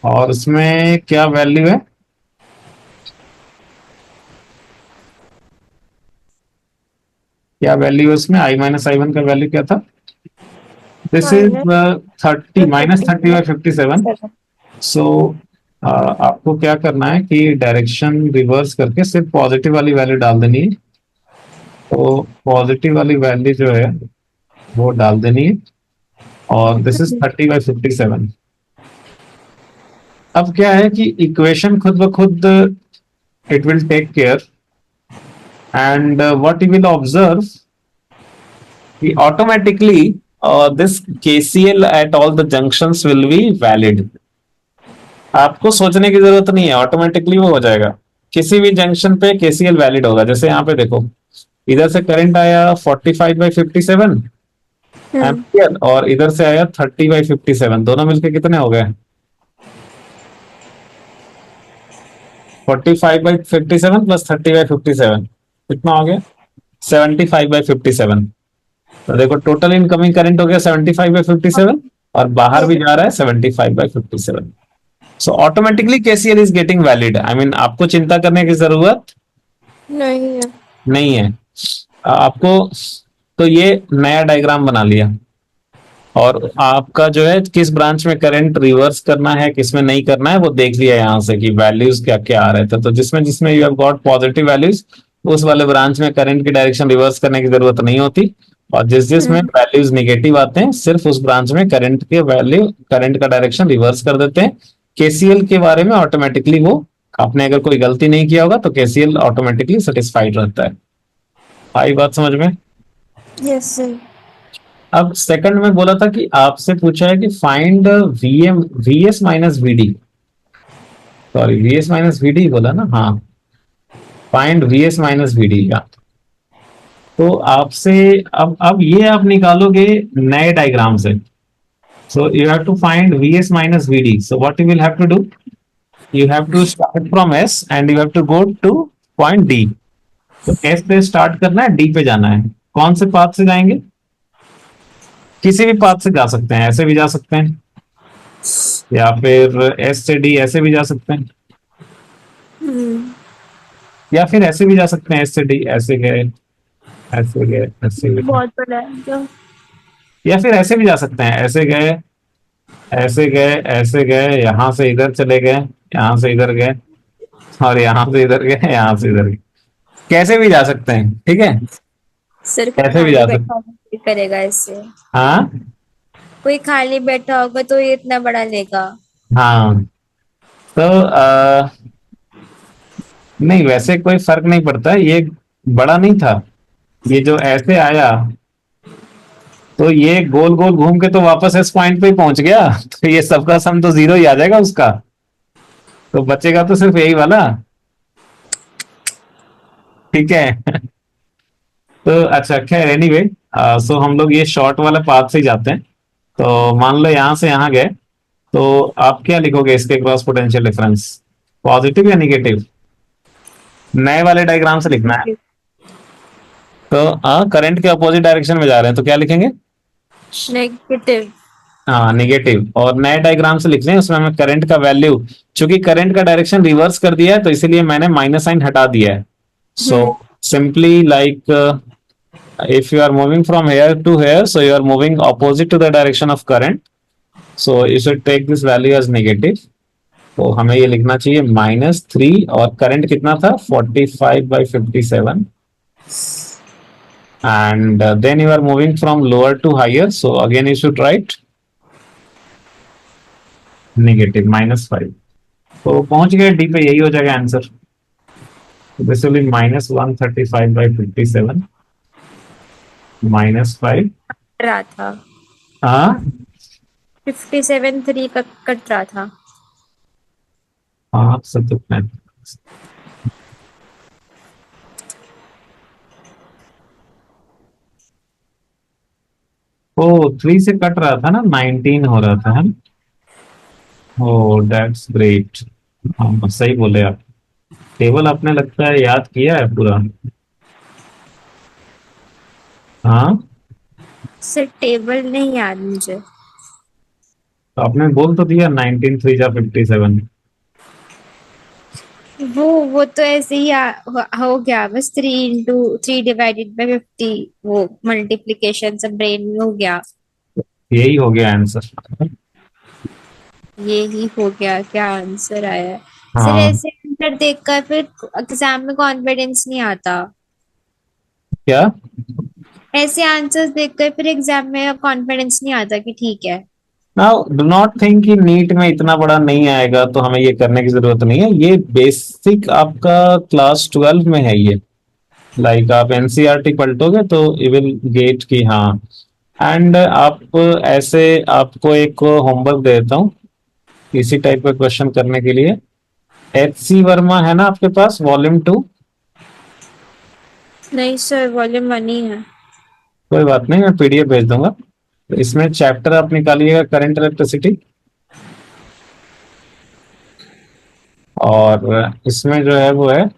और उसमें क्या वैल्यू है? क्या वैल्यू है उसमें? I-I1 का वैल्यू क्या था? This is minus 30, -30/57। 57। सो आपको क्या करना है कि डायरेक्शन रिवर्स करके सिर्फ पॉजिटिव वाली वैल्यू डाल देनी है। तो पॉजिटिव वाली वैल्यू जो है वो डाल देनी है। और दिस इज 30/57। अब क्या है कि इक्वेशन खुद ब खुद it will take care, and what you will observe कि automatically this KCL at all the junctions will be valid. आपको सोचने की जरूरत नहीं है, ऑटोमेटिकली वो हो जाएगा। किसी भी जंक्शन पे KCL वैलिड होगा। जैसे यहाँ पे देखो, इधर से करंट आया 45/57 एम्पियर, और इधर से आया 30/57। दोनों मिलके कितने हो गए? 45/57 प्लस 30/57 कितना हो गया? 75/57। तो देखो, टोटल इनकमिंग करंट हो गया 75/57, और बाहर भी जा रहा है 75/57। So automatically KCL is getting valid. I mean आपको चिंता करने की जरूरत नहीं है। नहीं है आपको। तो ये नया डायग्राम बना लिया, और आपका जो है किस ब्रांच में करंट रिवर्स करना है, किस में नहीं करना है, वो देख लिया यहाँ से कि वैल्यूज क्या क्या आ रहे थे। तो जिसमें जिसमें you have got positive values, उस वाले ब्रांच में करंट की डायरेक्शन रिवर्स करने की जरूरत नहीं होती। और जिस जिसमें वैल्यूज निगेटिव आते हैं, सिर्फ उस ब्रांच में करंट के वैल्यू, करंट का डायरेक्शन रिवर्स कर देते हैं। KCL के बारे में ऑटोमेटिकली वो, आपने अगर कोई गलती नहीं किया होगा तो KCL ऑटोमेटिकली सेटिस्फाइड रहता है। आई बात समझ में? Yes sir. अब सेकंड में बोला था कि आपसे पूछा है कि find VS minus VD। Sorry, VS minus VD बोला ना? हाँ, फाइंड VS माइनस VD का। तो आपसे अब ये आप निकालोगे नए डायग्राम से। So you have to find VS minus VD। So what you will have to do, you have to start from S and you have to go to point D। तो S से start करना है, D पे जाना है। कौन से path से जाएंगे? किसी भी पाथ से जा सकते हैं, ऐसे भी जा सकते हैं, या फिर S से D ऐसे भी जा सकते हैं, या फिर ऐसे भी जा सकते हैं, S से D ऐसे गए, ऐसे गए, ऐसे गए, बहुत बड़ा है जो। या फिर ऐसे भी जा सकते हैं, ऐसे गए, ऐसे गए, ऐसे गए, यहां से इधर चले गए, यहां से इधर गए, और यहां से इधर गए, यहां से इधर गए। कैसे भी जा सकते हैं, ठीक है? सर कोई कैसे भी खाली जा सकते। बैठा होगा तो करेगा इससे। हाँ, कोई खाली बैठा होगा तो ये इतना बड़ा लेगा। हाँ। तो नहीं, वैसे कोई फर्क नहीं पड़ता, ये बड़ा नहीं था। ये जो ऐसे आया, तो ये गोल गोल घूम के तो वापस इस पॉइंट पे ही पहुंच गया। तो ये सबका सम तो 0 ही आ जाएगा उसका। तो बचेगा तो सिर्फ यही वाला, ठीक है? तो अच्छा, खैर एनीवे, सो हम लोग ये शॉर्ट वाला पाथ से ही जाते हैं। तो मान लो यहां से यहां गए, तो आप क्या लिखोगे इसके क्रॉस पोटेंशियल डिफरेंस? पॉजिटिव या निगेटिव? नए वाले डायग्राम से लिखना है। तो करंट के अपोजिट डायरेक्शन में जा रहे हैं, तो क्या लिखेंगे? नेगेटिव। हाँ, निगेटिव। और नए डायग्राम से लिख लें, उसमें हमें करंट का वैल्यू, चूंकि करंट का डायरेक्शन रिवर्स कर दिया है तो इसीलिए मैंने माइनस साइन हटा दिया है। So simply like, if you are moving from here to here, so you are moving opposite to the direction of current, so you should take this value as negative। तो हमें ये लिखना चाहिए -3, और current कितना था? 45/57। and then you are moving from lower to higher, so again you should write negative -5। तो पहुंच गए डी पे, यही हो जाएगा आंसर। दिस विल बी -135/57 -5 रहा था। हाँ 57 3 का कट रहा था। 5 से 5। ओ 3 से कट रहा था ना, 19 हो रहा था, है ना? ओ दैट्स ग्रेट। हाँ सही बोले आप। टेबल आपने लगता है याद किया है पूरा। हाँ सर टेबल नहीं याद मुझे। तो आपने बोल तो दिया 19 3 जा 57। वो तो ऐसे ही हो गया बस। 3 × 3 डिवाइडेड बाय 50। वो मल्टीप्लीकेशन सब ब्रेन में हो गया। यही हो गया आंसर। ये ही हो गया क्या आंसर आया है? सर हाँ ऐसे आंसर देखकर फिर एग्जाम में कॉन्फिडेंस नहीं आता। क्या? ऐसे आंसर्स देखकर फिर एग्जाम में कॉन्फिडेंस नहीं आता कि ठीक है। नाउ डू नॉट थिंक कि नीट में इतना बड़ा नहीं आएगा तो हमें ये करने की जरूरत नहीं है। ये बेसिक आपका क्लास 12 में है ये। लाइक आप एनसीईआरटी पलटोगे तो यू विल गेट की हाँ। एंड आप ऐसे आपको एक होमवर्क दे देता हूँ इसी टाइप का क्वेश्चन करने के लिए। एच वर्मा है ना आपके पास, वॉल्यूम 2? नहीं सर वॉल्यूम 1 ही है। कोई बात नहीं, मैं पीडीएफ भेज दूंगा। तो इसमें चैप्टर आप निकालिएगा करंट इलेक्ट्रिसिटी, और इसमें जो है वो है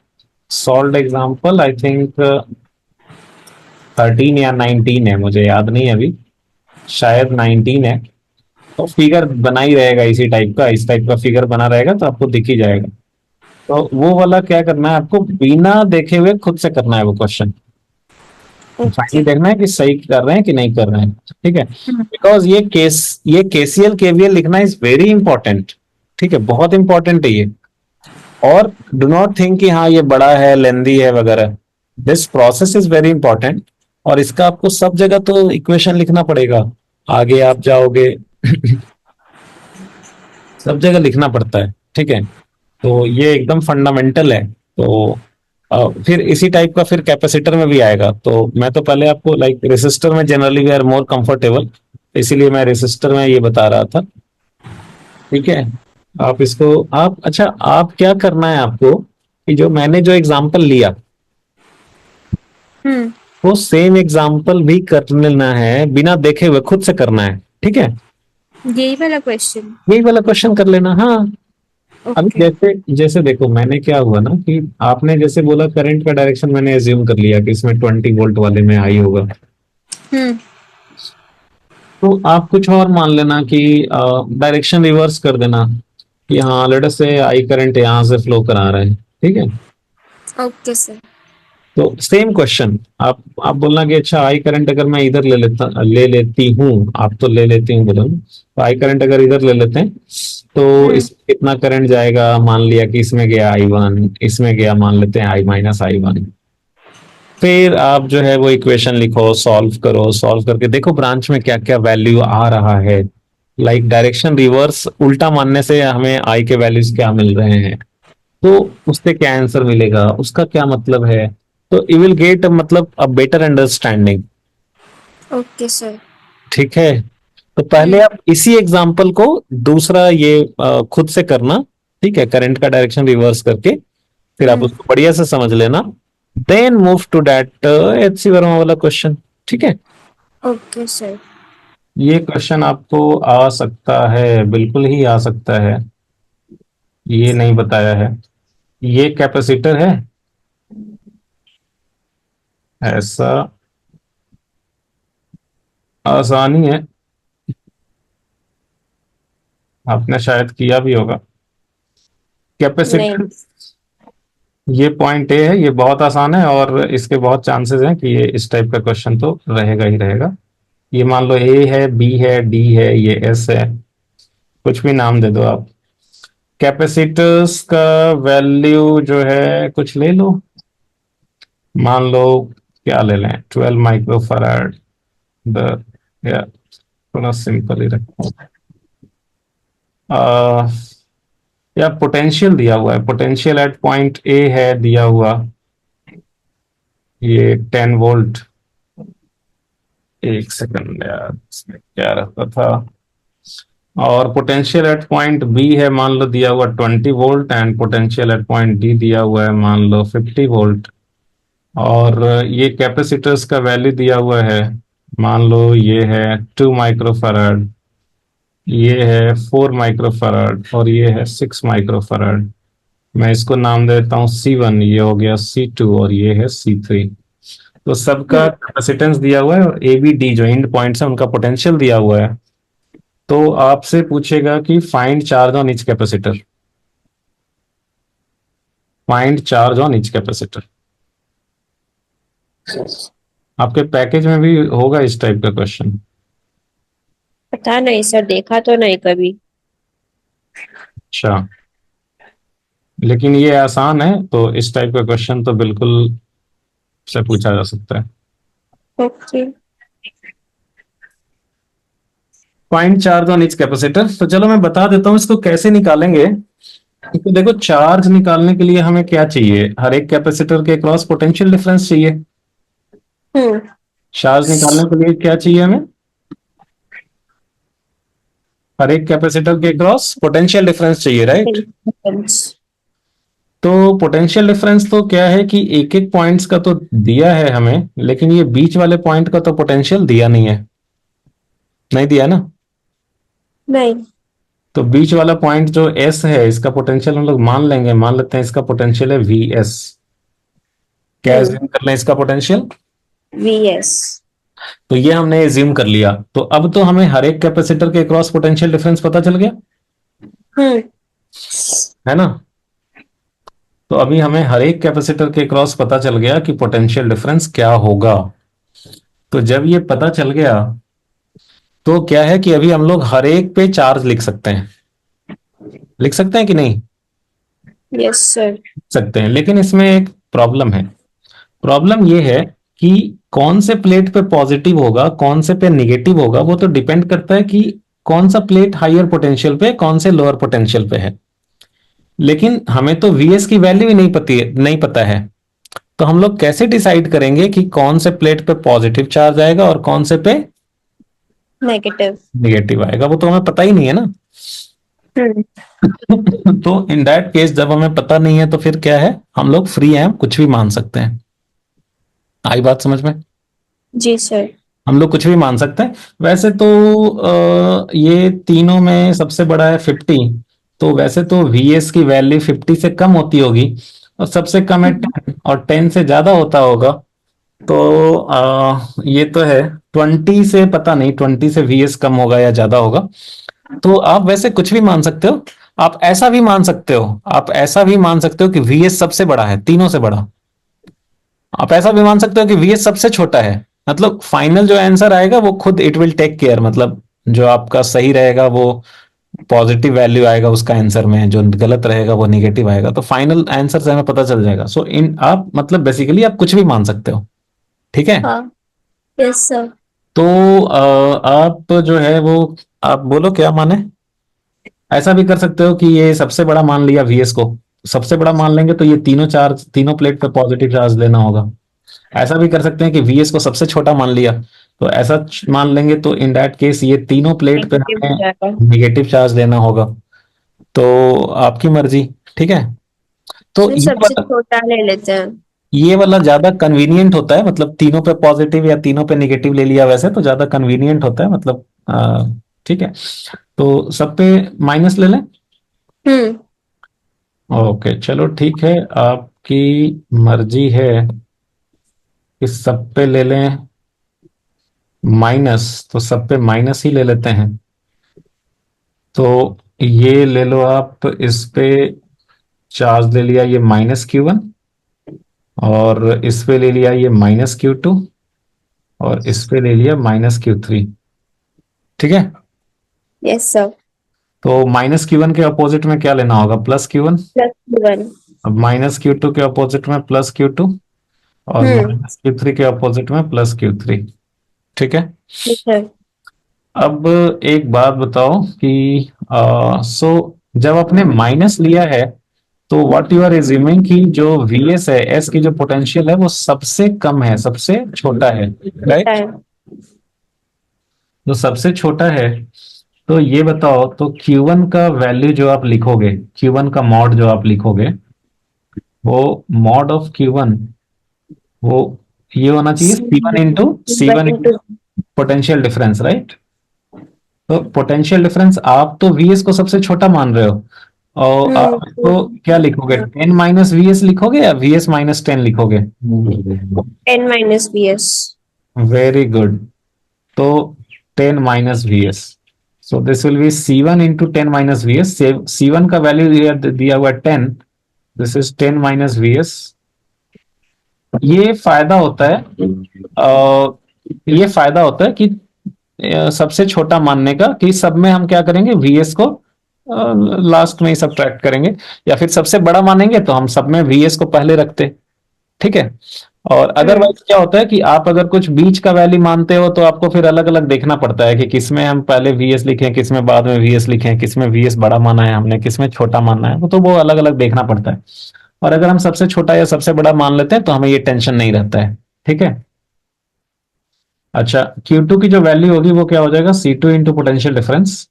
सॉल्व एग्जाम्पल। आई थिंक 13 या 19 है, मुझे याद नहीं है अभी, शायद 19 है। तो फिगर बना ही रहेगा इसी टाइप का, इस टाइप का फिगर बना रहेगा तो आपको दिख ही जाएगा। तो वो वाला क्या करना है आपको, बिना देखे हुए खुद से करना है वो क्वेश्चन। ओके। फाइनली देखना है कि सही कर रहे हैं कि नहीं कर रहे हैं। ठीक है, बिकॉज ये केसीएल केवीएल लिखना इज वेरी इंपॉर्टेंट। ठीक है, बहुत इंपॉर्टेंट है ये। और डू नॉट थिंक कि हाँ ये बड़ा है, लेंदी है वगैरह। This process is very important. और इसका आपको सब जगह तो इक्वेशन लिखना पड़ेगा। आगे आप जाओगे सब जगह लिखना पड़ता है। ठीक है, तो ये एकदम फंडामेंटल है। तो फिर इसी टाइप का फिर कैपेसिटर में भी आएगा। तो मैं तो पहले आपको लाइक रेसिस्टर में generally we are more comfortable, इसीलिए मैं रेसिस्टर में ये बता रहा था। ठीक है, आप इसको आप अच्छा आप क्या करना है आपको कि जो मैंने जो एग्जांपल लिया हम्म। वो सेम एग्जांपल भी कर लेना है, बिना देखे हुए खुद से करना है। ठीक है, यही वाला क्वेश्चन। यही वाला क्वेश्चन कर लेना। हाँ अभी ओके। जैसे जैसे देखो मैंने क्या हुआ ना कि आपने जैसे बोला करंट का डायरेक्शन मैंने एज्यूम कर लिया कि इसमें 20 वोल्ट वाले में आई होगा। हम्म। तो आप कुछ और मान लेना कि डायरेक्शन रिवर्स कर देना कि हाँ लेट अस से आई करंट यहाँ से फ्लो करा रहा है। ठीक है, ओके सर। तो सेम क्वेश्चन आप बोलना कि अच्छा आई करंट अगर मैं इधर ले लेती हूँ, आप तो ले लेती हूँ बोलो, तो आई करंट अगर इधर ले लेते हैं तो हम्म। इस कितना करंट जाएगा, मान लिया कि इसमें गया I1, इसमें गया मान लेते हैं I-I1। फिर आप जो है वो इक्वेशन लिखो, सॉल्व करो, सॉल्व करके देखो ब्रांच में क्या क्या वैल्यू आ रहा है। लाइक डायरेक्शन रिवर्स उल्टा मानने से हमें आई के वैल्यूज क्या मिल रहे हैं, तो उससे क्या आंसर मिलेगा, उसका क्या मतलब है। तो यू विल गेट मतलब a better understanding. Okay sir. ठीक है, तो पहले हम्म। आप इसी एग्जाम्पल को दूसरा ये खुद से करना। ठीक है, करंट का डायरेक्शन रिवर्स करके फिर आप हम्म। उसको बढ़िया से समझ लेना। Then move to that H C Verma वाला क्वेश्चन। ठीक है, ओके सर। ये क्वेश्चन आपको आ सकता है, बिल्कुल ही आ सकता है। ये नहीं बताया है, ये कैपेसिटर है ऐसा, आसानी है, आपने शायद किया भी होगा। नहीं। कैपेसिटर, ये पॉइंट ए है, ये बहुत आसान है और इसके बहुत चांसेस हैं कि ये इस टाइप का क्वेश्चन तो रहेगा ही रहेगा। ये मान लो ए है, बी है, डी है, ये एस है, कुछ भी नाम दे दो आप। कैपेसिटर्स का वैल्यू जो है कुछ ले लो, मान लो क्या ले लें, 12 माइक्रोफराड। द या थोड़ा सिंपल ही रखो। आ, या पोटेंशियल दिया हुआ है, पोटेंशियल एट पॉइंट ए है दिया हुआ, ये 10 वोल्ट। एक सेकंड यार, इसमें क्या रहता था। और पोटेंशियल एट पॉइंट बी है मान लो दिया हुआ 20 volt, and potential at point D दिया हुआ है मान लो 50 वोल्ट। और ये कैपेसिटर्स का वैल्यू दिया हुआ है, मान लो ये है 2 माइक्रोफराड, ये है 4 माइक्रोफराड, और ये है 6 माइक्रोफराड। मैं इसको नाम देता हूँ C1, ये हो गया C2, और ये है C3। तो सबका हम्म। कैपेसिटेंस दिया हुआ है, और ए बी डी जो एंड पॉइंट्स है उनका पोटेंशियल दिया हुआ है। तो आपसे पूछेगा कि find charge on each capacitor, find charge on each capacitor. आपके पैकेज में भी होगा इस टाइप का क्वेश्चन। पता नहीं सर, देखा तो नहीं कभी। अच्छा, लेकिन ये आसान है, तो इस टाइप का क्वेश्चन तो बिल्कुल से पूछा जा सकता है। Okay. Find charge on each capacitor, तो चलो मैं बता देता हूँ इसको कैसे निकालेंगे। तो देखो, चार्ज निकालने के लिए हमें क्या चाहिए, हर एक कैपेसिटर के क्रॉस पोटेंशियल डिफरेंस चाहिए। हम्म। चार्ज निकालने के लिए क्या चाहिए हमें, हर एक कैपेसिटर के क्रॉस पोटेंशियल डिफरेंस चाहिए, राइट। तो पोटेंशियल डिफरेंस तो क्या है कि एक एक पॉइंट्स का तो दिया है हमें, लेकिन ये बीच वाले पॉइंट का तो पोटेंशियल दिया नहीं है, नहीं दिया ना। नहीं। तो बीच वाला पॉइंट जो एस है, इसका पोटेंशियल हम लोग मान लेंगे, मान लेते हैं इसका पोटेंशियल है वी एस। क्या हम्म। एज्यूम कर लें इसका पोटेंशियल। वीएस। तो ये हमने एज्यूम कर लिया, तो अब तो हमें हर एक कैपेसिटर के क्रॉस पोटेंशियल डिफरेंस पता चल गया, हम्म। है ना। तो अभी हमें हर एक कैपेसिटर के क्रॉस पता चल गया कि पोटेंशियल डिफरेंस क्या होगा। तो जब ये पता चल गया, तो क्या है कि अभी हम लोग हर एक पे चार्ज लिख सकते हैं, लिख सकते हैं कि नहीं। Yes sir. सकते हैं, लेकिन इसमें एक प्रॉब्लम है। प्रॉब्लम ये है कि कौन से प्लेट पे पॉजिटिव होगा, कौन से पे निगेटिव होगा, वो तो डिपेंड करता है कि कौन सा प्लेट हायर पोटेंशियल पे, कौन से लोअर पोटेंशियल पे है। लेकिन हमें तो वीएस की वैल्यू ही नहीं पता है। तो हम लोग कैसे डिसाइड करेंगे कि कौन से प्लेट पे पॉजिटिव चार्ज आएगा और कौन से पे नेगेटिव। निगेटिव आएगा, वो तो हमें पता ही नहीं है ना। हम्म। तो इन दैट केस जब हमें पता नहीं है, तो फिर क्या है, हम लोग फ्री हैं, हम कुछ भी मान सकते हैं। आई बात समझ में। जी सर। हम लोग कुछ भी मान सकते हैं। वैसे तो ये तीनों में सबसे बड़ा है 50, तो वैसे तो वीएस की वैल्यू 50 से कम होती होगी, और सबसे कम है 10, और 10 से ज्यादा होता होगा। तो ये तो है 20 से, पता नहीं 20 से वीएस कम होगा या ज्यादा होगा। तो आप वैसे कुछ भी मान सकते हो। आप ऐसा भी मान सकते हो, आप ऐसा भी मान सकते हो कि वीएस सबसे बड़ा है, तीनों से बड़ा। आप ऐसा भी मान सकते हो कि वीएस सबसे छोटा है। मतलब फाइनल जो आंसर आएगा वो खुद इट विल टेक केयर, मतलब जो आपका सही रहेगा वो पॉजिटिव वैल्यू आएगा उसका आंसर में, जो गलत रहेगा वो निगेटिव आएगा। तो फाइनल आंसर से हमें पता चल जाएगा। सो इन आप मतलब बेसिकली आप कुछ भी मान सकते हो, ठीक है। हाँ। Yes sir. तो आप जो है वो, आप बोलो क्या माने। ऐसा भी कर सकते हो कि ये सबसे बड़ा मान लिया वीएस को, सबसे बड़ा मान लेंगे तो ये तीनों चार्ज, तीनों प्लेट पे पॉजिटिव चार्ज लेना होगा। ऐसा भी कर सकते हैं कि वीएस को सबसे छोटा मान लिया, तो ऐसा मान लेंगे, तो इन दैट केस ये तीनों प्लेट पे नेगेटिव हो हमें जाएगा। निगेटिव चार्ज लेना होगा। तो आपकी मर्जी, ठीक है। तो नहीं, सबसे छोटा ले लेते हैं। ये वाला ज्यादा कन्वीनियंट होता है, मतलब तीनों पे पॉजिटिव या तीनों पे निगेटिव ले लिया वैसे तो ज्यादा कन्वीनियंट होता है, मतलब ठीक है। तो सब पे माइनस ले लें। हम्म। ओके चलो ठीक है, आपकी मर्जी है कि सब पे ले लें माइनस, तो सब पे माइनस ही ले लेते हैं। तो ये ले लो आप, इस पे चार्ज ले लिया ये -Q1, और इस पे ले लिया ये -Q2, और इस पे ले लिया -Q3, ठीक है। Yes sir. तो -Q1 के अपोजिट में क्या लेना होगा, +Q1। +1। अब -Q2 के अपोजिट में +Q2, और हम्म। -Q3 के अपोजिट में +Q3, ठीक है। ठीक है। अब एक बात बताओ कि सो जब आपने माइनस लिया है, तो व्हाट यू आर एज्यूमिंग कि जो वीएस है, एस की जो पोटेंशियल है वो सबसे कम है, सबसे छोटा है, छोटा राइट। है। right? हम्म। तो छोटा है। आप ऐसा भी कर सकते हो कि वीएस सबसे बड़ा है, तीनों पे जो सबसे छोटा है, तो ये बताओ, तो Q1 का वैल्यू जो आप लिखोगे, Q1 का मॉड जो आप लिखोगे, वो मॉड ऑफ Q1, वो ये होना चाहिए C1 into one C1 into. Potential difference, right? तो पोटेंशियल डिफरेंस आप तो VS को सबसे छोटा मान रहे हो, और आप इसको क्या लिखोगे, 10 - VS लिखोगे या VS - 10 लिखोगे? 10 - VS। Very good. तो 10 - VS, so this will B C1 into 10 - VS। C1 का वैल्यू दिया हुआ 10, दिस इज 10 - VS। ये फायदा होता है, ये फायदा होता है कि सबसे छोटा मानने का, कि सब में हम क्या करेंगे, VS को लास्ट में ही सब्ट्रैक्ट करेंगे, या फिर सबसे बड़ा मानेंगे तो हम सब में VS को पहले रखते। ठीक है। और अदरवाइज क्या होता है कि आप अगर कुछ बीच का वैल्यू मानते हो, तो आपको फिर अलग अलग देखना पड़ता है कि किसमें हम पहले VS लिखें, किसमें बाद में VS लिखें, किसमें VS बड़ा माना है हमने, किसमें छोटा मानना है, तो वो अलग अलग देखना पड़ता है। और अगर हम सबसे छोटा या सबसे बड़ा मान लेते हैं तो हमें ये टेंशन नहीं रहता है। ठीक है। अच्छा, Q2 की जो वैल्यू होगी वो क्या हो जाएगा, C2 इंटू पोटेंशियल डिफरेंस।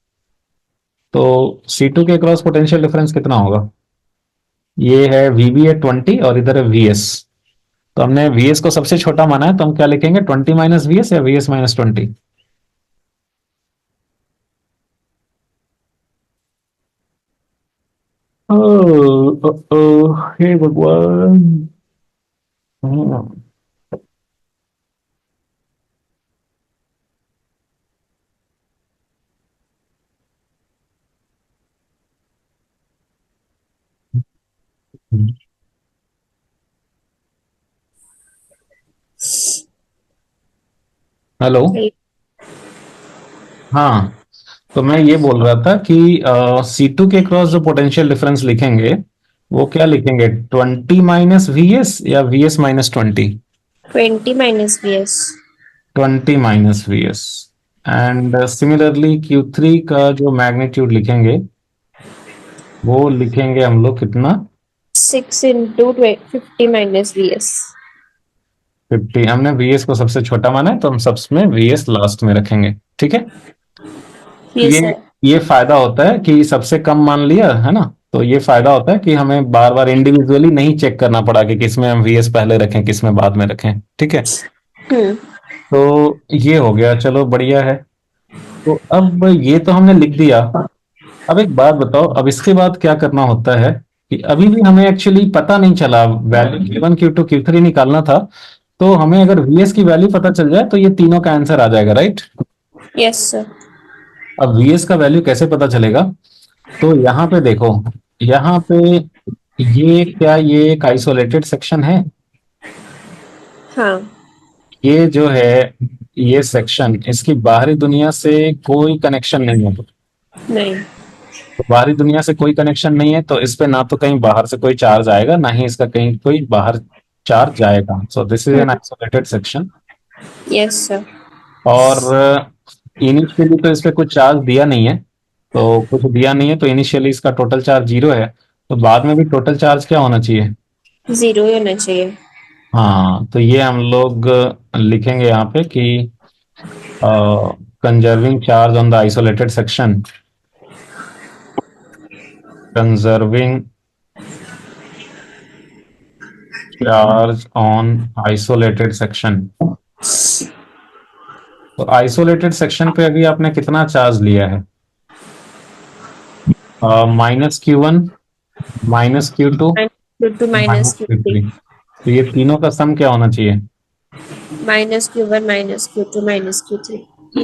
तो C2 के क्रॉस पोटेंशियल डिफरेंस कितना होगा? ये है VB है 20 और इधर है VS। तो हमने VS को सबसे छोटा माना है, तो हम क्या लिखेंगे, 20 - VS या VS - 20? हे भगवान। हेलो। हाँ, तो मैं ये बोल रहा था कि C2 के क्रॉस जो पोटेंशियल डिफरेंस लिखेंगे, वो क्या लिखेंगे, 20 - VS या VS - 20? 20 - VS। 20 - VS। And similarly Q3 का जो मैग्नीट्यूड लिखेंगे, वो लिखेंगे हम लोग कितना, 6 × 50 - VS। 50। हमने VS को सबसे छोटा माना है, तो हम सबs में VS लास्ट में रखेंगे। ठीक है। तो यस सर। ये फायदा होता है कि सबसे कम मान लिया है ना, तो ये फायदा होता है कि हमें बार बार इंडिविजुअली नहीं चेक करना पड़ा कि किसमें हम VS पहले रखें, किसमें बाद में रखें। ठीक है। हम्म। तो ये हो गया, चलो बढ़िया है। तो अब ये तो हमने लिख दिया। अब एक बात बताओ, अब इसके बाद क्या करना होता है, कि अभी भी हमें एक्चुअली पता नहीं चला, वैल्यू Q1 Q2 Q3 निकालना था। तो हमें अगर VS की वैल्यू पता चल जाए तो ये तीनों का आंसर आ जाएगा, राइट? Yes sir. अब VS का वैल्यू कैसे पता चलेगा? तो यहाँ पे देखो, यहाँ पे ये क्या, ये एक आइसोलेटेड सेक्शन है। हाँ। ये जो है, ये सेक्शन, इसकी बाहरी दुनिया से कोई कनेक्शन नहीं है। नहीं। तो बाहरी दुनिया से कोई कनेक्शन नहीं है, तो इस पे ना तो कहीं बाहर से कोई चार्ज आएगा, ना ही इसका कहीं कोई बाहर चार्ज जाएगा। सो this is an isolated section. Yes sir. और इनिशियली तो इस पे कुछ चार्ज दिया नहीं है, तो कुछ दिया नहीं है, तो इनिशियली इसका टोटल चार्ज 0 है। तो बाद में भी टोटल चार्ज क्या होना चाहिए? 0 ही होना चाहिए। हाँ, तो ये हम लोग लिखेंगे यहाँ पे कि conserving charge on the isolated section, conserving charge on isolated section. तो आइसोलेटेड सेक्शन पे अभी आपने कितना चार्ज लिया है? -Q1, -Q2, -Q2 -Q3। -Q3। तो ये तीनों का सम क्या होना चाहिए? -Q1 -Q2 -Q3।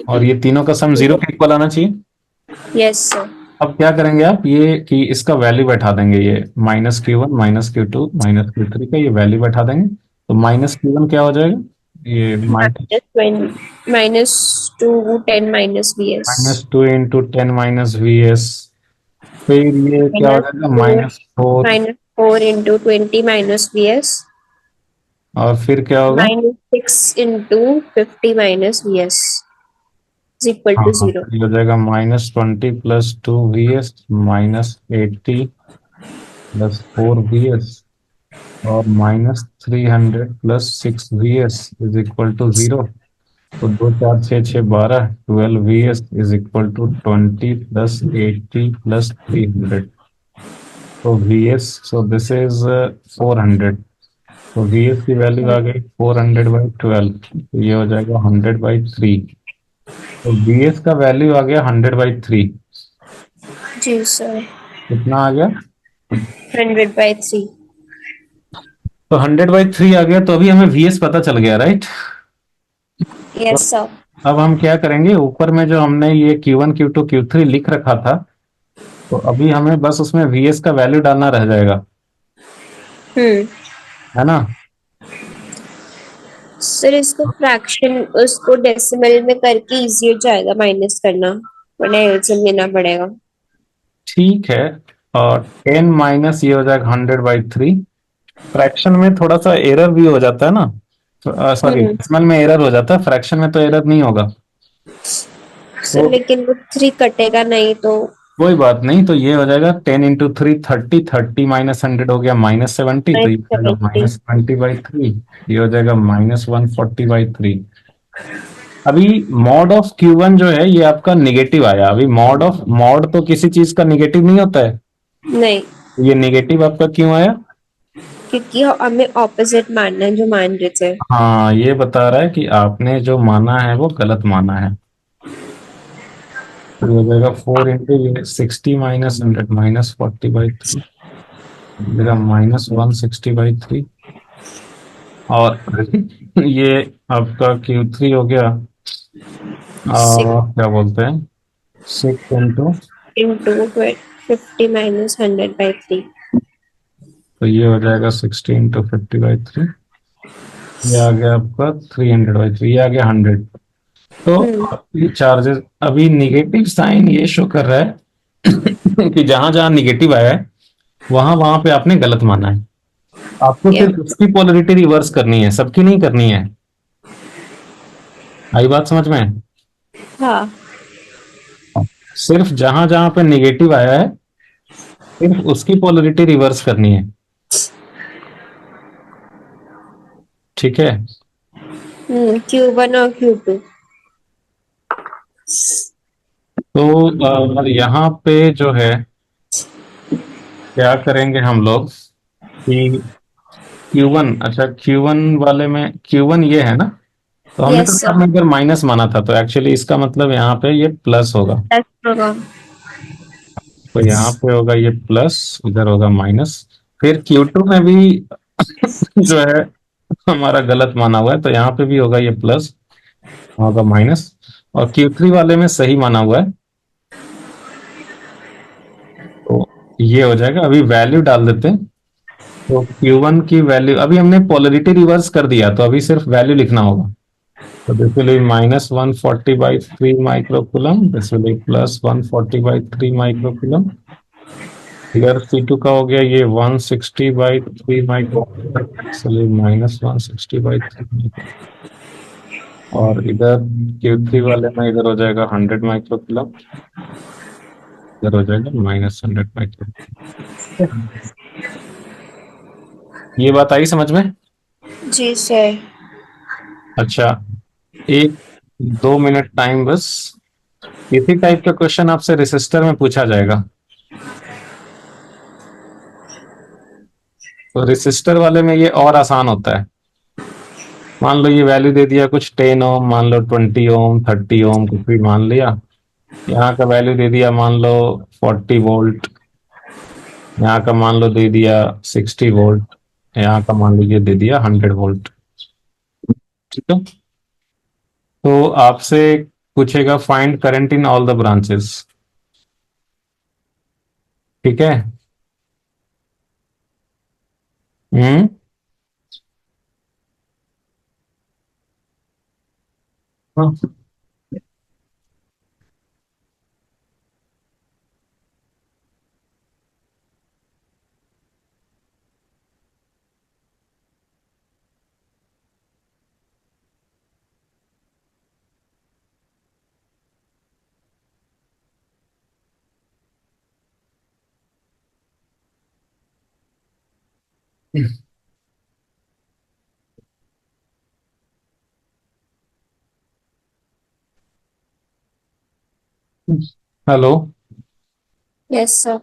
और ये तीनों का सम 0 के इक्वल आना चाहिए। Yes sir. अब क्या करेंगे आप, ये कि इसका वैल्यू बैठा देंगे, ये -Q1 -Q2 -Q3 का ये वैल्यू बैठा देंगे। तो -Q1 क्या हो जाएगा, ये -2 10 - VS। -2 into 10 - VS। फिर ये क्या हो जाएगा, -4 -4। -4 × 20 - VS। और फिर क्या होगा? -6 × 50 - VS is equal हाँ to हाँ, 0। तो ये हो जाएगा -20 + 2 VS -80 + 4 VS और -300 + 6 VS इज इक्वल टू 0। तो 2 4 6 6 12, 12 VS इज इक्वल टू 20 + 80 + 300। तो VS, सो दिस इज 400। तो VS की वैल्यू आ गई 400/12, तो ये हो जाएगा 100/3। तो VS का वैल्यू आ गया 100/3। जी सर। कितना आ गया? 100/3। तो 100/3 आ गया, तो अभी हमें VS पता चल गया, राइट? तो यस सर। अब हम क्या करेंगे, ऊपर में जो हमने ये Q1 Q2 Q3 लिख रखा था, तो अभी हमें बस उसमें VS का वैल्यू डालना रह जाएगा, हम्म। है ना? सर इसको फ्रैक्शन उसको डेसिमल में करके इजी हो जाएगा माइनस करना, वरना एलसीएम लेना पड़ेगा। ठीक है। और 10 माइनस ये हो जाएगा 100/3। फ्रैक्शन में थोड़ा सा एरर भी हो जाता है ना, सॉरी, हम्म। डेसिमल में एरर हो जाता है, फ्रैक्शन में तो एरर नहीं होगा। सर तो लेकिन वो 3 कटेगा नहीं तो। कोई बात नहीं, तो ये हो जाएगा 10 × 3 30, 30 माइनस 100 हो गया -70, तो ये हो जाएगा 70। -20/3। ये हो जाएगा -140/3। अभी मॉड ऑफ Q1 जो है ये आपका निगेटिव आया। अभी मॉड तो किसी चीज का निगेटिव नहीं होता है, नहीं, ये निगेटिव आपका क्यों आया? क्योंकि हमें ऑपोजिट मानना है जो मान रहे थे। हाँ, ये बता रहा है कि आपने जो माना है वो गलत माना है। तो ये हो जाएगा 4 × 60 - 100 -40/3, मेरा -160/3। और ये आपका Q3 हो गया, सिक्स क्या बोलते हैं, 6 × इंटू 50 - 100/3। तो ये हो जाएगा 60 × 50/3। ये आ गया आपका 300/3, ये आ गया 100। तो हम्म। ये चार्जेस अभी निगेटिव साइन ये शो कर रहा है कि जहां जहां निगेटिव आया है वहां वहां पे आपने गलत माना है। आपको या। सिर्फ उसकी पोलरिटी रिवर्स करनी है, सबकी नहीं करनी है। आई बात समझ में? हाँ। सिर्फ जहां जहां पे निगेटिव आया है सिर्फ उसकी पोलरिटी रिवर्स करनी है, ठीक है? Q1 और Q2। तो यहाँ पे जो है क्या करेंगे हम लोग कि Q1, अच्छा Q1 वाले में Q1 ये है ना, तो हमने तो यस साथ सर। में इधर माइनस माना था, तो एक्चुअली इसका मतलब यहाँ पे ये प्लस होगा। प्लस होगा। तो यहाँ पे होगा ये प्लस, इधर होगा माइनस। फिर Q2 में भी जो है हमारा गलत माना हुआ है, तो यहाँ पे भी होगा ये प्लस, होगा माइनस। और Q3 वाले में सही माना हुआ है, तो ये हो जाएगा। अभी वैल्यू डाल देते हैं। तो Q1 की वैल्यू, अभी हमने पोलरिटी रिवर्स कर दिया, तो अभी सिर्फ वैल्यू लिखना होगा। So this will be -140/3 microcoulomb. This will be +140/3 microcoulomb. इधर C2 का हो गया ये 160/3 microcoulomb. This will be -160/3 और इधर Q3 वाले में इधर हो जाएगा 100 microcoulomb, इधर हो जाएगा -100 microcoulomb। ये बात आई समझ में? जी सर। अच्छा, 1 2 मिनट टाइम बस। इसी टाइप का क्वेश्चन आपसे रेसिस्टर में पूछा जाएगा। तो रेसिस्टर वाले में ये और आसान होता है। मान लो ये वैल्यू दे दिया कुछ 10 ओम, मान लो 20 ओम, 30 ओम, कुछ भी मान लिया। यहाँ का वैल्यू दे दिया मान लो 40 वोल्ट, यहाँ का मान लो दे दिया 60 वोल्ट, यहाँ का मान लीजिए दे दिया 100 वोल्ट। ठीक है, तो आपसे पूछेगा find current in all the branches. ठीक है। हम्म। हाँ। हेलो। Yes sir.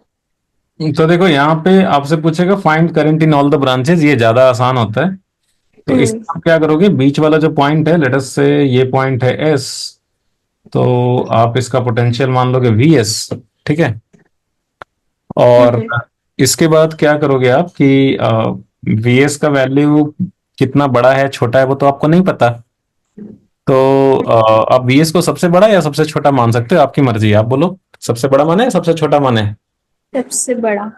तो देखो यहाँ पे आपसे पूछेगा find current in all the branches, ये ज्यादा आसान होता है। तो हम्म। इसमें आप क्या करोगे, बीच वाला जो पॉइंट है, लेट अस से ये पॉइंट है एस, तो आप इसका पोटेंशियल मान लोगे वी एस। ठीक है। और हम्म। इसके बाद क्या करोगे आप कि वी एस का वैल्यू कितना बड़ा है छोटा है वो तो आपको नहीं पता। तो आप वी एस को सबसे बड़ा या सबसे छोटा मान सकते हो, आपकी मर्जी है, आप बोलो सबसे बड़ा माने या सबसे छोटा माने। सबसे बड़ा।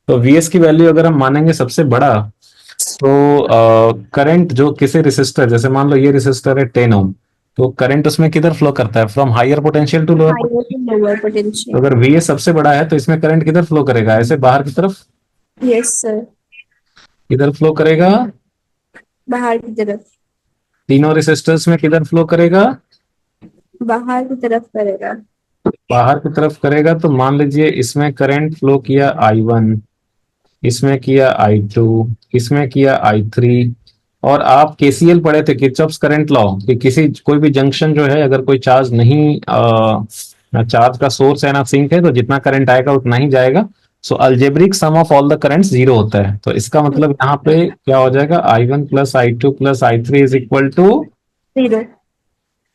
तो वीएस की वैल्यू अगर हम मानेंगे सबसे बड़ा, तो करंट जो किसी रेसिस्टर, जैसे मान लो ये रेसिस्टर है 10 ओम, तो करंट उसमें किधर फ्लो करता है, from higher potential to lower higher potential. To lower तो पोटेंशियल। अगर वीएस सबसे बड़ा है तो इसमें करंट किधर फ्लो करेगा, ऐसे बाहर की तरफ। Yes sir. किधर फ्लो करेगा, बाहर की तरफ। तीनों रेसिस्टर्स में किधर फ्लो करेगा, बाहर की तरफ करेगा। बाहर की तरफ करेगा। तो मान लीजिए इसमें करंट फ्लो किया I1, इसमें किया I2, इसमें किया I3। और आप केसीएल पढ़े थे, किरचॉफ्स करंट लॉ, कि किसी कोई भी जंक्शन जो है अगर कोई चार्ज नहीं, ना चार्ज का सोर्स है ना सिंक है, तो जितना करंट आएगा उतना ही जाएगा। So algebraic sum of all the current zero होता है। तो इसका मतलब यहाँ पे क्या हो जाएगा, I1 plus I2 plus I3 is equal to, zero.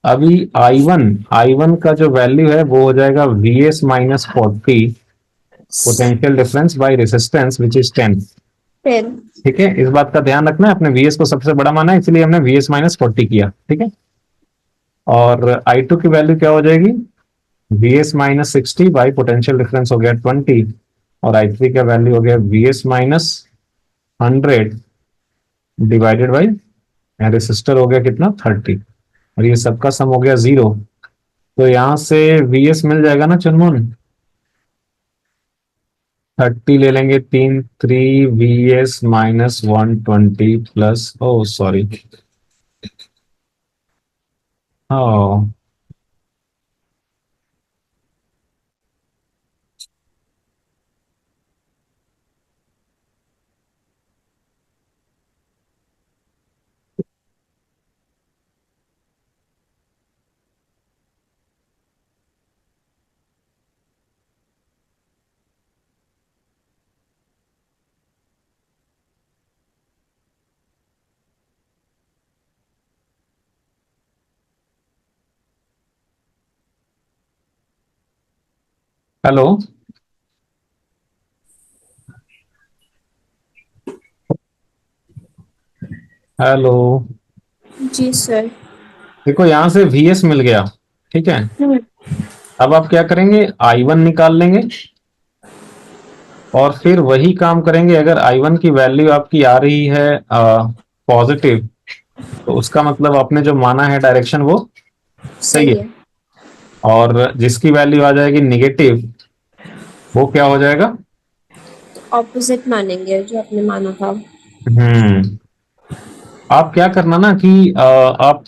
अभी आई वन का जो वैल्यू है वो हो जाएगा Vs-40, potential difference bye resistance which is 10। 10। ठीक है, इस बात का ध्यान रखना है, अपने वीएस को सबसे बड़ा माना है इसलिए हमने Vs-40 किया। ठीक है। और आई टू की वैल्यू क्या हो जाएगी, Vs-60 बाई पोटेंशियल डिफरेंस हो गया 20, और आई थ्री का वैल्यू हो गया Vs-100 डिवाइडेड बाई रेसिस्टर हो गया कितना 30, और ये सबका सम हो गया 0। तो यहां से Vs मिल जाएगा ना चुनमुन, 30 ले लेंगे, 3 Vs-120 प्लस, ओ सॉरी, हाँ। हेलो। हेलो। जी सर। देखो यहां से Vs मिल गया। ठीक है। हम्म। अब आप क्या करेंगे, I1 निकाल लेंगे, और फिर वही काम करेंगे। अगर I1 की वैल्यू आपकी आ रही है पॉजिटिव, तो उसका मतलब आपने जो माना है डायरेक्शन वो सही सही है। है। और जिसकी वैल्यू आ जाएगी निगेटिव, वो क्या हो जाएगा। ऑपोजिट मानेंगे जो आपने माना था। हम्म। आप क्या करना ना कि आप